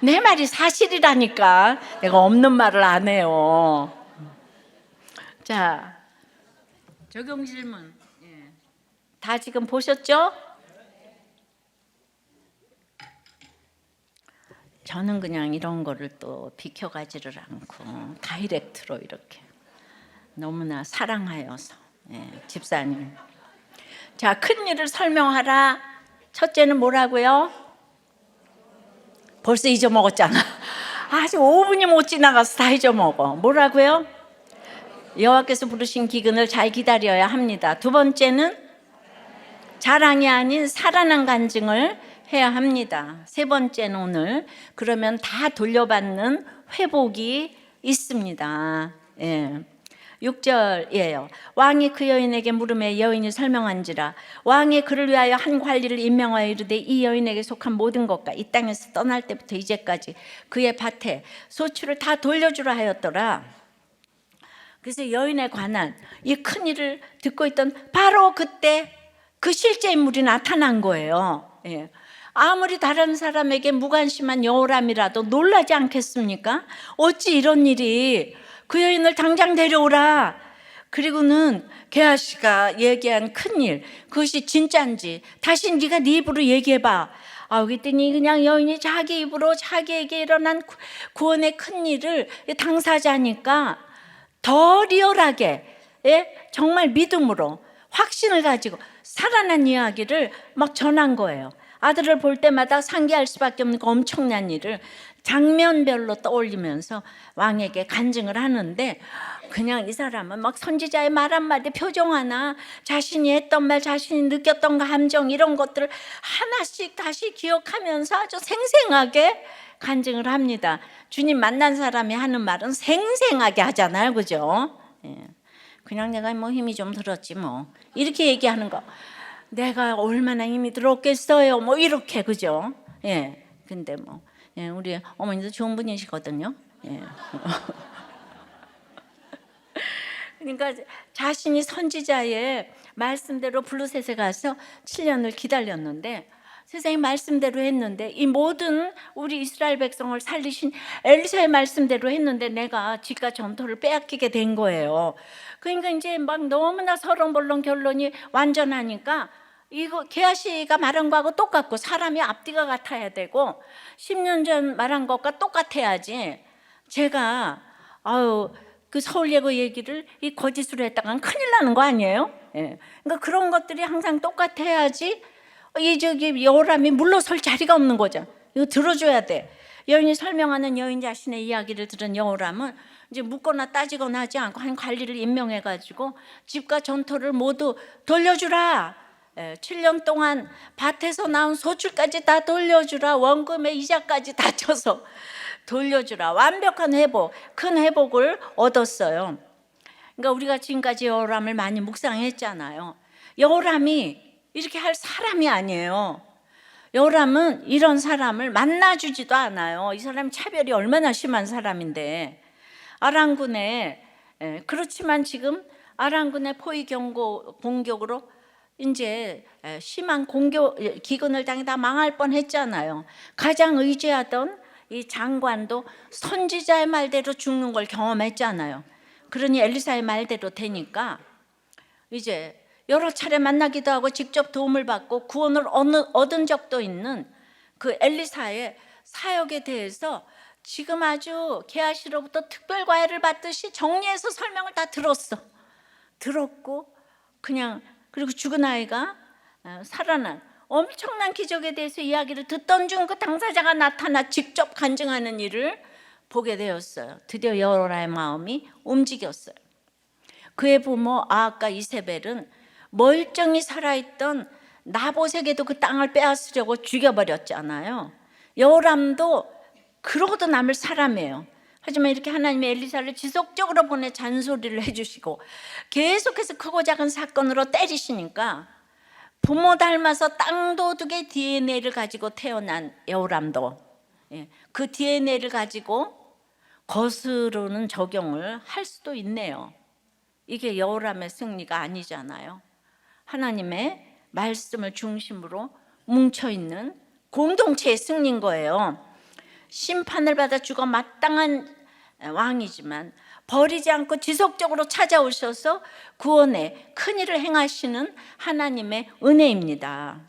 내 말이 사실이라니까 내가 없는 말을 안 해요. 자, 적용 질문. 다 지금 보셨죠? 저는 그냥 이런 거를 또 비켜가지를 않고 다이렉트로 이렇게 너무나 사랑하여서. 집사님. 자, 큰 일을 설명하라. 첫째는 뭐라고요? 벌써 잊어먹었잖아. 아직 5분이 못 지나가서 다 잊어먹어. 뭐라고요? 여호와께서 부르신 기근을 잘 기다려야 합니다. 두 번째는 자랑이 아닌 살아난 간증을 해야 합니다. 세 번째는 오늘 그러면 다 돌려받는 회복이 있습니다. 6절이에요. 왕이 그 여인에게 물음에 여인이 설명한지라 왕이 그를 위하여 한 관리를 임명하여 이르되 이 여인에게 속한 모든 것과 이 땅에서 떠날 때부터 이제까지 그의 밭에 소출을 다 돌려주라 하였더라. 그래서 여인에 관한 이 큰 일을 듣고 있던 바로 그때 그 실제 인물이 나타난 거예요. 아무리 다른 사람에게 무관심한 여호람이라도 놀라지 않겠습니까? 어찌 이런 일이, 그 여인을 당장 데려오라. 그리고는 게하시가 얘기한 큰일, 그것이 진짜인지 다시 네가 네 입으로 얘기해봐. 그랬더니 그냥 여인이 자기 입으로 자기에게 일어난 구원의 큰일을 당사자니까 더 리얼하게, 정말 믿음으로 확신을 가지고 살아난 이야기를 막 전한 거예요. 아들을 볼 때마다 상기할 수밖에 없는 그 엄청난 일을 장면별로 떠올리면서 왕에게 간증을 하는데, 그냥 이 사람은 막 선지자의 말 한마디, 표정 하나, 자신이 했던 말, 자신이 느꼈던 감정, 이런 것들을 하나씩 다시 기억하면서 아주 생생하게 간증을 합니다. 주님 만난 사람이 하는 말은 생생하게 하잖아요, 그죠? 그냥 내가 뭐 힘이 좀 들었지 뭐 이렇게 얘기하는 거, 내가 얼마나 힘이 들었겠어요 뭐 이렇게, 그죠? 근데 뭐 우리 어머니도 좋은 분이시거든요. 그러니까 자신이 선지자의 말씀대로 블루셋에 가서 7년을 기다렸는데, 세상의 말씀대로 했는데, 이 모든 우리 이스라엘 백성을 살리신 엘리사의 말씀대로 했는데 내가 집과 전토를 빼앗기게 된 거예요. 그러니까 이제 막 너무나 서렁벌렁 결론이 완전하니까 이거 게하시가 말한 거하고 똑같고, 사람이 앞뒤가 같아야 되고 10년 전 말한 것과 똑같아야지. 제가 그 서울예고 얘기를 이 거짓으로 했다간 큰일 나는 거 아니에요? 그러니까 그런 것들이 항상 똑같아야지 이 여호람이 물러설 자리가 없는 거죠. 이거 들어줘야 돼. 여인이 설명하는 여인 자신의 이야기를 들은 여호람은 이제 묻거나 따지거나 하지 않고 한 관리를 임명해가지고 집과 전토를 모두 돌려주라. 7년 동안 밭에서 나온 소출까지 다 돌려주라. 원금의 이자까지 다 쳐서 돌려주라. 완벽한 회복, 큰 회복을 얻었어요. 그러니까 우리가 지금까지 여호람을 많이 묵상했잖아요. 여호람이 이렇게 할 사람이 아니에요. 여호람은 이런 사람을 만나주지도 않아요. 이 사람이 차별이 얼마나 심한 사람인데. 아람군에, 그렇지만 지금 아람군의 포위 공격으로 이제 심한 기근을 당해 다 망할 뻔했잖아요. 가장 의지하던 이 장관도 선지자의 말대로 죽는 걸 경험했잖아요. 그러니 엘리사의 말대로 되니까 이제 여러 차례 만나기도 하고 직접 도움을 받고 구원을 얻은 적도 있는 그 엘리사의 사역에 대해서 지금 아주 게하시로부터 특별 과외를 받듯이 정리해서 설명을 다 들었고, 그냥, 그리고 죽은 아이가 살아난 엄청난 기적에 대해서 이야기를 듣던 중 그 당사자가 나타나 직접 간증하는 일을 보게 되었어요. 드디어 여호람의 마음이 움직였어요. 그의 부모 아합과 이세벨은 멀쩡히 살아있던 나봇에게도 그 땅을 빼앗으려고 죽여버렸잖아요. 여호람도 그러고도 남을 사람이에요. 하지만 이렇게 하나님의 엘리사를 지속적으로 보내 잔소리를 해주시고 계속해서 크고 작은 사건으로 때리시니까 부모 닮아서 땅도둑의 DNA를 가지고 태어난 여호람도 그 DNA를 가지고 거스르는 적용을 할 수도 있네요. 이게 여호람의 승리가 아니잖아요. 하나님의 말씀을 중심으로 뭉쳐있는 공동체의 승리인 거예요. 심판을 받아 죽어 마땅한 왕이지만 버리지 않고 지속적으로 찾아오셔서 구원의 큰일을 행하시는 하나님의 은혜입니다.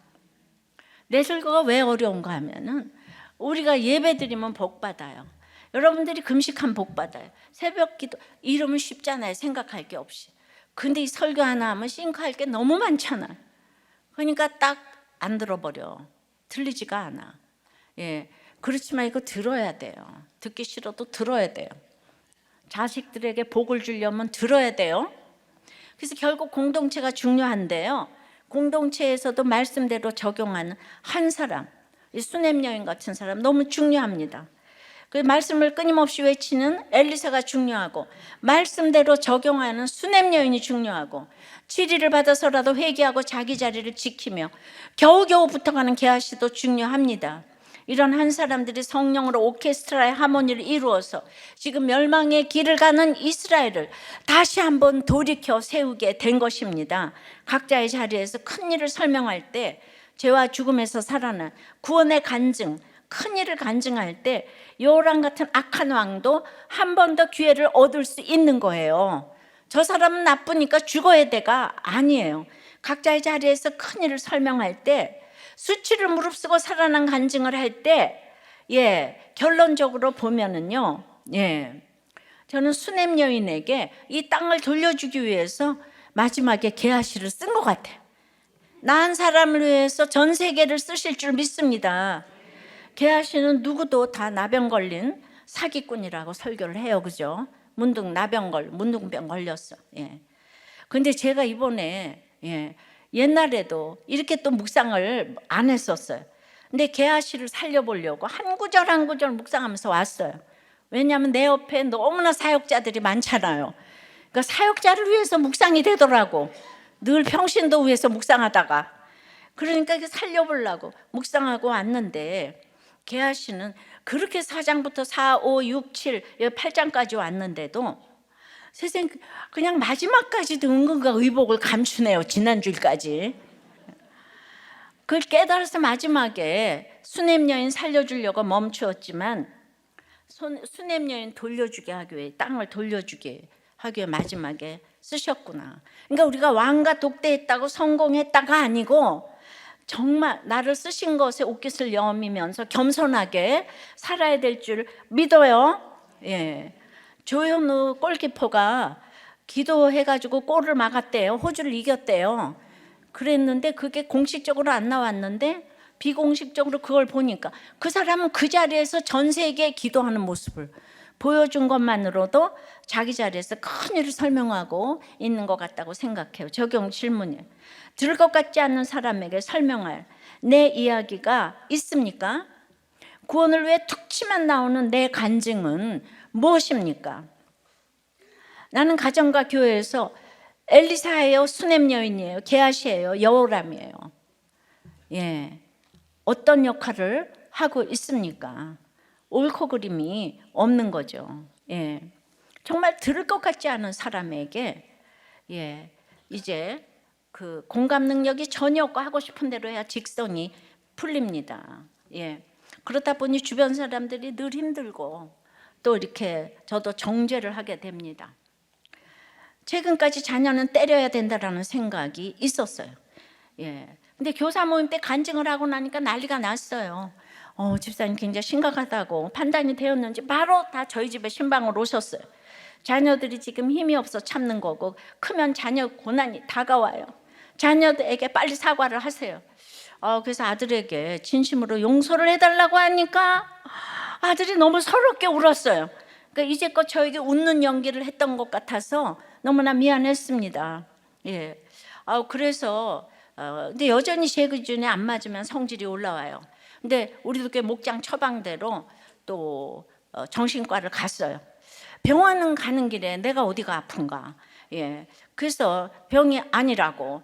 레슬거가 왜 어려운가 하면은 우리가 예배드리면 복 받아요. 여러분들이 금식하면 복 받아요. 새벽 기도 이러면 쉽잖아요. 생각할 게 없이. 근데 이 설교 하나 하면 싱크할 게 너무 많잖아. 그러니까 딱 안 들어버려. 들리지가 않아. 그렇지만 이거 들어야 돼요. 듣기 싫어도 들어야 돼요. 자식들에게 복을 주려면 들어야 돼요. 그래서 결국 공동체가 중요한데요. 공동체에서도 말씀대로 적용하는 한 사람, 수넴 여인 같은 사람 너무 중요합니다. 그 말씀을 끊임없이 외치는 엘리사가 중요하고 말씀대로 적용하는 수넴 여인이 중요하고 치리를 받아서라도 회개하고 자기 자리를 지키며 겨우겨우 붙어가는 게하시도 중요합니다. 이런 한 사람들이 성령으로 오케스트라의 하모니를 이루어서 지금 멸망의 길을 가는 이스라엘을 다시 한번 돌이켜 세우게 된 것입니다. 각자의 자리에서 큰 일을 설명할 때 죄와 죽음에서 살아난 구원의 간증, 큰 일을 간증할 때 요람 같은 악한 왕도 한 번 더 기회를 얻을 수 있는 거예요. 저 사람은 나쁘니까 죽어야 돼가 아니에요. 각자의 자리에서 큰 일을 설명할 때 수치를 무릅쓰고 살아난 간증을 할 때 결론적으로 보면은요, 저는 수넴 여인에게 이 땅을 돌려주기 위해서 마지막에 게하시를 쓴 것 같아요. 난 사람을 위해서 전 세계를 쓰실 줄 믿습니다. 게하시는 누구도 다 나병 걸린 사기꾼이라고 설교를 해요, 그죠? 문둥병 걸렸어. 근데 제가 이번에 옛날에도 이렇게 또 묵상을 안 했었어요. 근데 게하시를 살려보려고 한 구절 한 구절 묵상하면서 왔어요. 왜냐하면 내 옆에 너무나 사역자들이 많잖아요. 그러니까 사역자를 위해서 묵상이 되더라고. 늘 평신도 위해서 묵상하다가. 그러니까 살려보려고 묵상하고 왔는데 게하시는 그렇게 4장부터 4, 5, 6, 7, 8장까지 왔는데도 세상 그냥 마지막까지도 은근과 의복을 감추네요. 지난주일까지. 그걸 깨달아서 마지막에 수넴 여인 살려주려고 멈추었지만 수넴 여인 돌려주게 하기 위해 땅을 돌려주게 하기 위해 마지막에 쓰셨구나. 그러니까 우리가 왕과 독대했다고 성공했다가 아니고 정말 나를 쓰신 것에 옷깃을 여미면서 겸손하게 살아야 될 줄 믿어요. 조현우 골키퍼가 기도해가지고 골을 막았대요. 호주를 이겼대요. 그랬는데 그게 공식적으로 안 나왔는데 비공식적으로 그걸 보니까 그 사람은 그 자리에서 전 세계에 기도하는 모습을 보여준 것만으로도 자기 자리에서 큰 일을 설명하고 있는 것 같다고 생각해요. 적용 질문이에요. 들을 것 같지 않는 사람에게 설명할 내 이야기가 있습니까? 구원을 위해 툭 치면 나오는 내 간증은 무엇입니까? 나는 가정과 교회에서 엘리사예요, 수넴 여인이에요, 게하시예요, 여호람이에요. 어떤 역할을 하고 있습니까? 옳고 그름이 없는 거죠. 정말 들을 것 같지 않은 사람에게 이제 그 공감 능력이 전혀 없고 하고 싶은 대로 해야 직성이 풀립니다. 그렇다 보니 주변 사람들이 늘 힘들고 또 이렇게 저도 정죄를 하게 됩니다. 최근까지 자녀는 때려야 된다라는 생각이 있었어요. 근데 교사 모임 때 간증을 하고 나니까 난리가 났어요. 집사님 굉장히 심각하다고 판단이 되었는지 바로 다 저희 집에 신방으로 오셨어요. 자녀들이 지금 힘이 없어 참는 거고 크면 자녀 고난이 다가와요. 자녀들에게 빨리 사과를 하세요. 그래서 아들에게 진심으로 용서를 해달라고 하니까 아들이 너무 서럽게 울었어요. 그러니까 이제껏 저에게 웃는 연기를 했던 것 같아서 너무나 미안했습니다. 그래서 근데 여전히 제 기준에 안 맞으면 성질이 올라와요. 근데 우리도 꽤 목장 처방대로 또 정신과를 갔어요. 병원은 가는 길에 내가 어디가 아픈가. 예. 그래서 병이 아니라고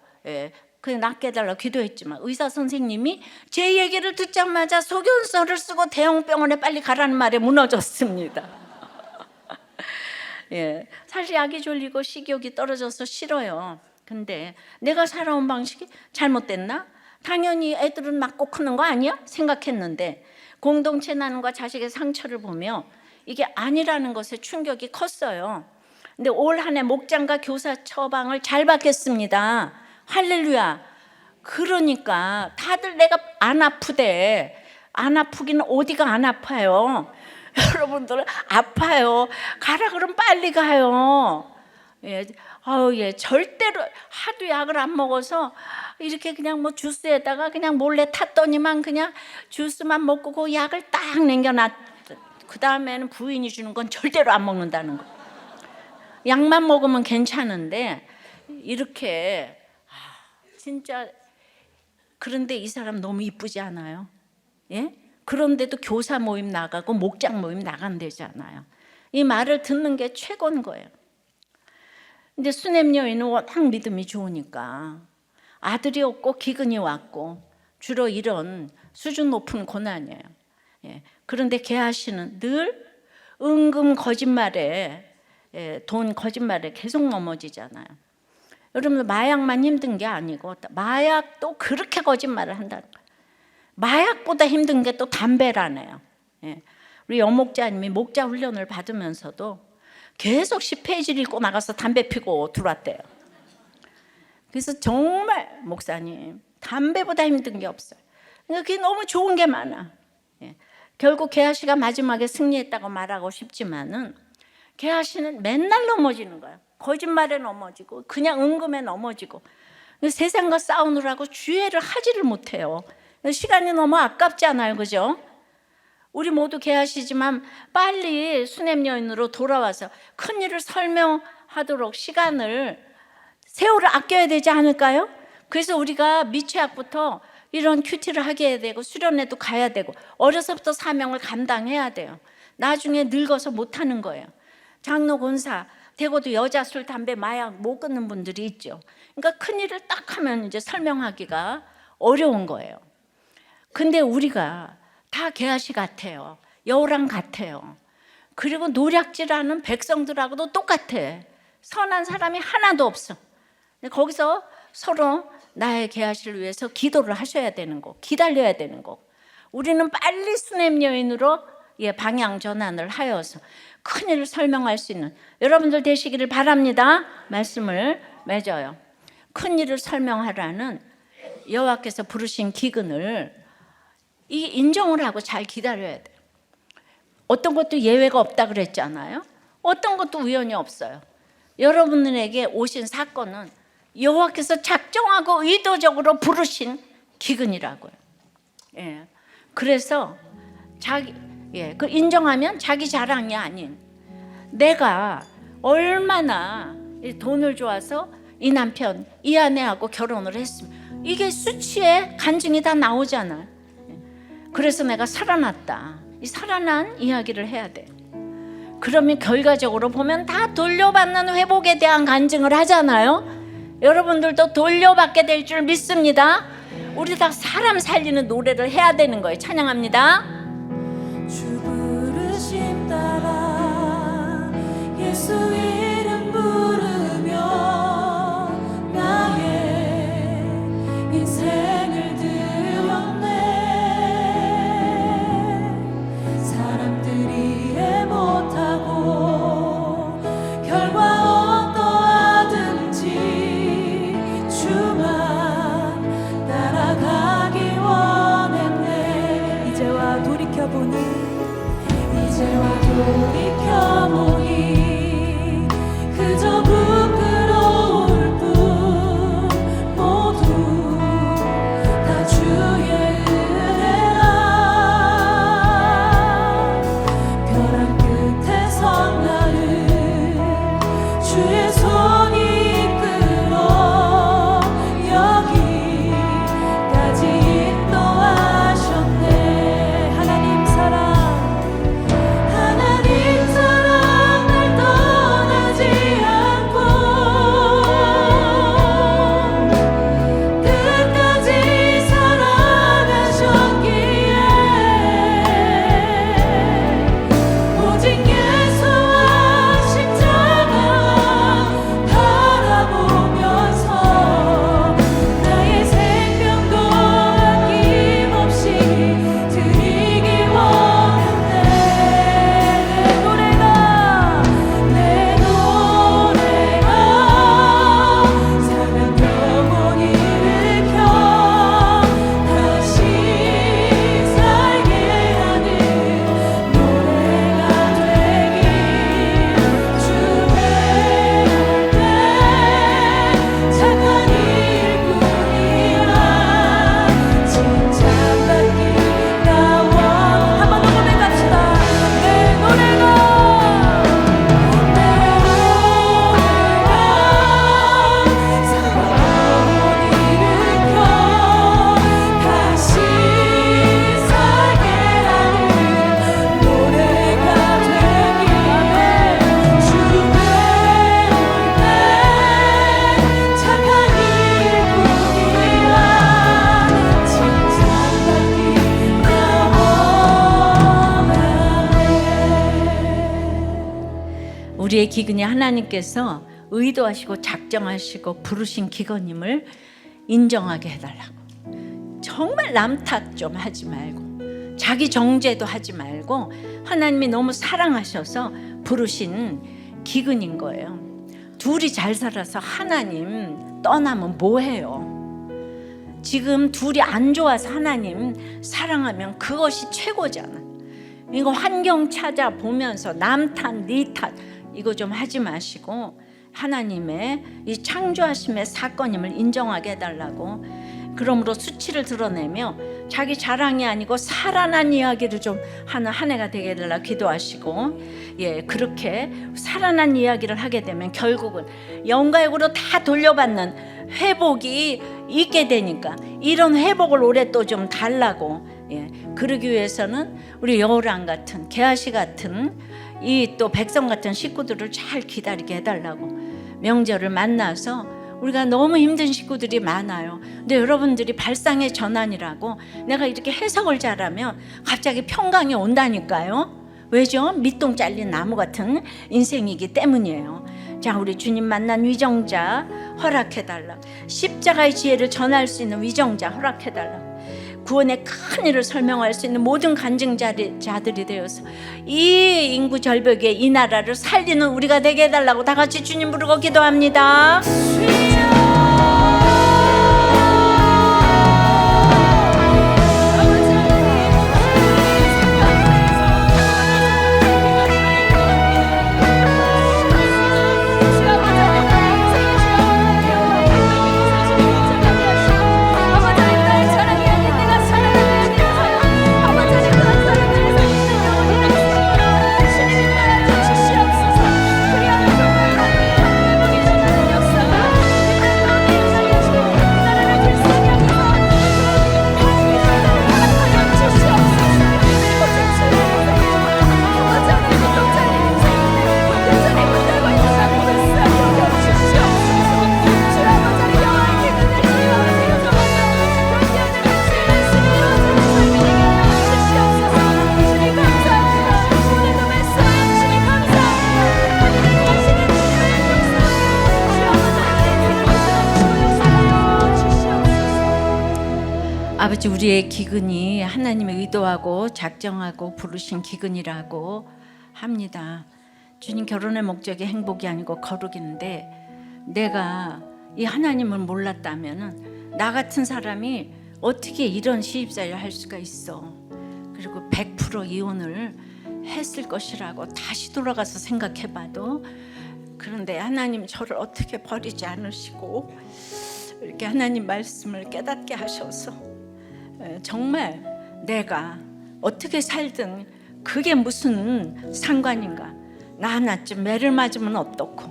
그냥 낫게 해달라고 기도했지만 의사 선생님이 제 얘기를 듣자마자 소견서를 쓰고 대형 병원에 빨리 가라는 말에 무너졌습니다. 예. 사실 약이 졸리고 식욕이 떨어져서 싫어요. 근데 내가 살아온 방식이 잘못됐나? 당연히 애들은 맞고 크는 거 아니야? 생각했는데 공동체 나눔과 자식의 상처를 보며 이게 아니라는 것에 충격이 컸어요. 근데 올 한 해 목장과 교사 처방을 잘 받겠습니다. 할렐루야. 그러니까 다들 내가 안 아프대. 안 아프기는 어디가 안 아파요. 여러분들 아파요. 가라 그럼 빨리 가요. 예, 예, 절대로 하도 약을 안 먹어서 이렇게 그냥 뭐 주스에다가 그냥 몰래 탔더니만 그냥 주스만 먹고 그 약을 딱 남겨놨. 그 다음에는 부인이 주는 건 절대로 안 먹는다는 거. 약만 먹으면 괜찮은데 이렇게 진짜. 그런데 이 사람 너무 이쁘지 않아요? 예? 그런데도 교사 모임 나가고 목장 모임 나간대잖아요. 이 말을 듣는 게 최고인 거예요. 근데 수냄 여인은 워낙 믿음이 좋으니까 아들이 없고 기근이 왔고 주로 이런 수준 높은 고난이에요. 예. 그런데 게하시는 늘 은금 거짓말에 돈 거짓말에 계속 넘어지잖아요. 여러분 마약만 힘든 게 아니고 마약도 그렇게 거짓말을 한다는 거예요. 마약보다 힘든 게 또 담배라네요. 예. 우리 여목자님이 목자 훈련을 받으면서도 계속 10페이지를 읽고 나가서 담배 피고 들어왔대요. 그래서 정말 목사님 담배보다 힘든 게 없어요. 그러니까 그게 너무 좋은 게 많아. 예. 결국 게하시가 마지막에 승리했다고 말하고 싶지만은 게하시는 맨날 넘어지는 거예요. 거짓말에 넘어지고 그냥 은금에 넘어지고 세상과 싸우느라고 주의를 하지를 못해요. 시간이 너무 아깝잖아요. 그죠? 우리 모두 게하시지만 빨리 수냄 여인으로 돌아와서 큰일을 설명하도록 시간을 세월을 아껴야 되지 않을까요? 그래서 우리가 미취학부터 이런 큐티를 하게 해야 되고 수련회도 가야 되고 어려서부터 사명을 감당해야 돼요. 나중에 늙어서 못하는 거예요. 장로 권사 되고도 여자 술 담배 마약 못 끊는 분들이 있죠. 그러니까 큰일을 딱 하면 이제 설명하기가 어려운 거예요. 근데 우리가 다 게하시 같아요. 여우랑 같아요. 그리고 노략질하는 백성들하고도 똑같아. 선한 사람이 하나도 없어. 근데 거기서 서로 나의 게하시를 위해서 기도를 하셔야 되는 거, 기다려야 되는 거. 우리는 빨리 수냄 여인으로 방향 전환을 하여서 큰일을 설명할 수 있는 여러분들 되시기를 바랍니다. 말씀을 맺어요. 큰일을 설명하라는 여호와께서 부르신 기근을 이 인정을 하고 잘 기다려야 돼요. 어떤 것도 예외가 없다 그랬잖아요. 어떤 것도 우연이 없어요. 여러분에게 오신 사건은 여호와께서 작정하고 의도적으로 부르신 기근이라고요. 예. 그래서 그 인정하면 자기 자랑이 아닌 내가 얼마나 돈을 좋아서 이 남편, 이 아내하고 결혼을 했으면 이게 수치에 간증이 다 나오잖아요. 그래서 내가 살아났다. 이 살아난 이야기를 해야 돼. 그러면 결과적으로 보면 다 돌려받는 회복에 대한 간증을 하잖아요. 여러분들도 돌려받게 될 줄 믿습니다. 우리 다 사람 살리는 노래를 해야 되는 거예요. 찬양합니다. 주 부르심 따라 예수 이름 부르며 나의 인생을 드렸네. 사람들이 이해 못하고 결과 어떠하든지 주만 따라가기 원했네. 이제와 돌이켜보니 그저 부끄러울 뿐 모두 다 주의 은혜라. 벼랑 끝에 선 나를 주의 손이 이끌어 여기까지 인도하셨네. 우리의 기근이 하나님께서 의도하시고 작정하시고 부르신 기근임을 인정하게 해달라고. 정말 남 탓 좀 하지 말고 자기 정죄도 하지 말고 하나님이 너무 사랑하셔서 부르신 기근인 거예요. 둘이 잘 살아서 하나님 떠나면 뭐해요? 지금 둘이 안 좋아서 하나님 사랑하면 그것이 최고잖아. 이거 환경 찾아보면서 남 탓, 네 탓 이거 좀 하지 마시고 하나님의 이 창조하심의 사건임을 인정하게 해달라고. 그러므로 수치를 드러내며 자기 자랑이 아니고 살아난 이야기를 좀 하는 한 해가 되게 해달라 기도하시고, 그렇게 살아난 이야기를 하게 되면 결국은 영과육으로 다 돌려받는 회복이 있게 되니까 이런 회복을 올해 또 좀 달라고. 그러기 위해서는 우리 여우랑 같은 게하시 같은 이 또 백성 같은 식구들을 잘 기다리게 해달라고. 명절을 만나서 우리가 너무 힘든 식구들이 많아요. 근데 여러분들이 발상의 전환이라고 내가 이렇게 해석을 잘하면 갑자기 평강이 온다니까요. 왜죠? 밑동 잘린 나무 같은 인생이기 때문이에요. 자, 우리 주님 만난 위정자 허락해달라. 십자가의 지혜를 전할 수 있는 위정자 허락해달라. 구원의 큰 일을 설명할 수 있는 모든 간증자들이 되어서 이 인구 절벽의 이 나라를 살리는 우리가 되게 해달라고 다 같이 주님 부르고 기도합니다. 아버지, 우리의 기근이 하나님의 의도하고 작정하고 부르신 기근이라고 합니다. 주님, 결혼의 목적이 행복이 아니고 거룩인데 내가 이 하나님을 몰랐다면 나 같은 사람이 어떻게 이런 시집살이를 할 수가 있어. 그리고 100% 이혼을 했을 것이라고 다시 돌아가서 생각해봐도. 그런데 하나님 저를 어떻게 버리지 않으시고 이렇게 하나님 말씀을 깨닫게 하셔서 정말 내가 어떻게 살든 그게 무슨 상관인가, 나 하나쯤 매를 맞으면 어떻고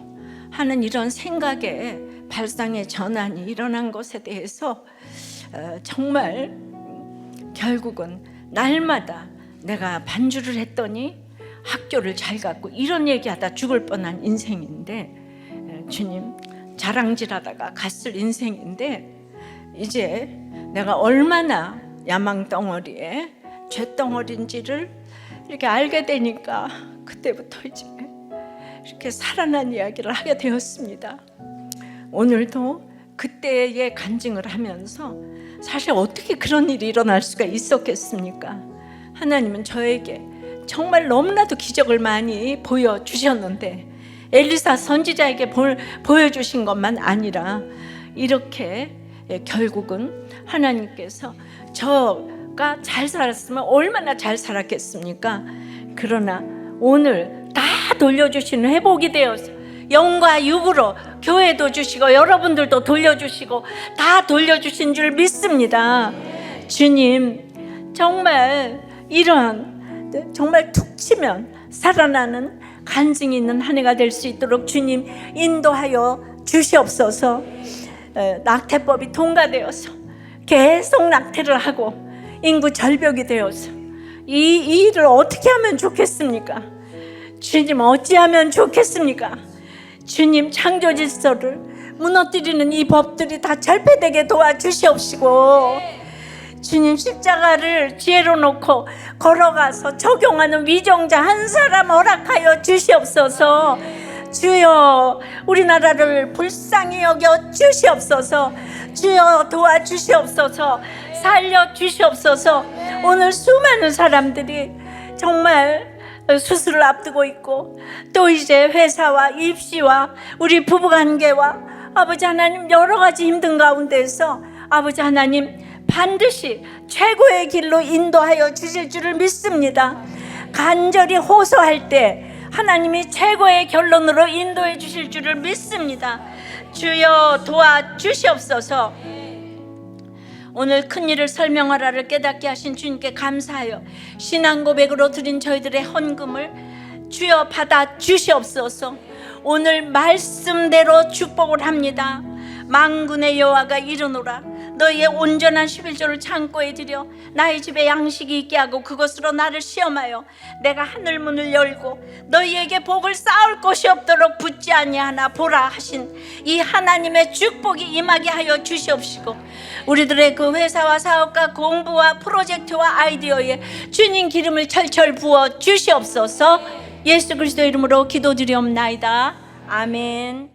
하는 이런 생각에 발상의 전환이 일어난 것에 대해서 정말 결국은 날마다 내가 반주를 했더니 학교를 잘 갔고 이런 얘기하다 죽을 뻔한 인생인데, 주님 자랑질하다가 갔을 인생인데 이제 내가 얼마나 야망덩어리에 죄덩어리인지를 이렇게 알게 되니까 그때부터 이제 이렇게 살아난 이야기를 하게 되었습니다. 오늘도 그때의 간증을 하면서 사실 어떻게 그런 일이 일어날 수가 있었겠습니까? 하나님은 저에게 정말 너무나도 기적을 많이 보여주셨는데 엘리사 선지자에게 보여주신 것만 아니라 이렇게 결국은 하나님께서 저가 잘 살았으면 얼마나 잘 살았겠습니까? 그러나 오늘 다 돌려주시는 회복이 되어서 영과 육으로 교회도 주시고 여러분들도 돌려주시고 다 돌려주신 줄 믿습니다. 주님, 정말 이러한 정말 툭 치면 살아나는 간증이 있는 한 해가 될 수 있도록 주님 인도하여 주시옵소서. 낙태법이 통과되어서 계속 낙태를 하고 인구 절벽이 되어서 이 일을 어떻게 하면 좋겠습니까? 주님, 어찌하면 좋겠습니까? 주님, 창조 질서를 무너뜨리는 이 법들이 다 절폐되게 도와주시옵시고, 주님 십자가를 지혜로 놓고 걸어가서 적용하는 위정자 한 사람 허락하여 주시옵소서. 주여 우리나라를 불쌍히 여겨 주시옵소서. 주여 도와주시옵소서. 살려주시옵소서. 오늘 수많은 사람들이 정말 수술을 앞두고 있고 또 이제 회사와 입시와 우리 부부관계와 아버지 하나님 여러 가지 힘든 가운데서 아버지 하나님 반드시 최고의 길로 인도하여 주실 줄을 믿습니다. 간절히 호소할 때 하나님이 최고의 결론으로 인도해 주실 줄을 믿습니다. 주여 도와주시옵소서. 오늘 큰일을 설명하라를 깨닫게 하신 주님께 감사하여 신앙 고백으로 드린 저희들의 헌금을 주여 받아 주시옵소서. 오늘 말씀대로 축복을 합니다. 만군의 여호와가 이르노라 너희의 온전한 11조를 창고에 들여 나의 집에 양식이 있게 하고 그것으로 나를 시험하여 내가 하늘 문을 열고 너희에게 복을 쌓을 곳이 없도록 붙지 아니하나 보라 하신 이 하나님의 축복이 임하게 하여 주시옵시고 우리들의 그 회사와 사업과 공부와 프로젝트와 아이디어에 주님 기름을 철철 부어 주시옵소서. 예수 그리스도 이름으로 기도드리옵나이다. 아멘.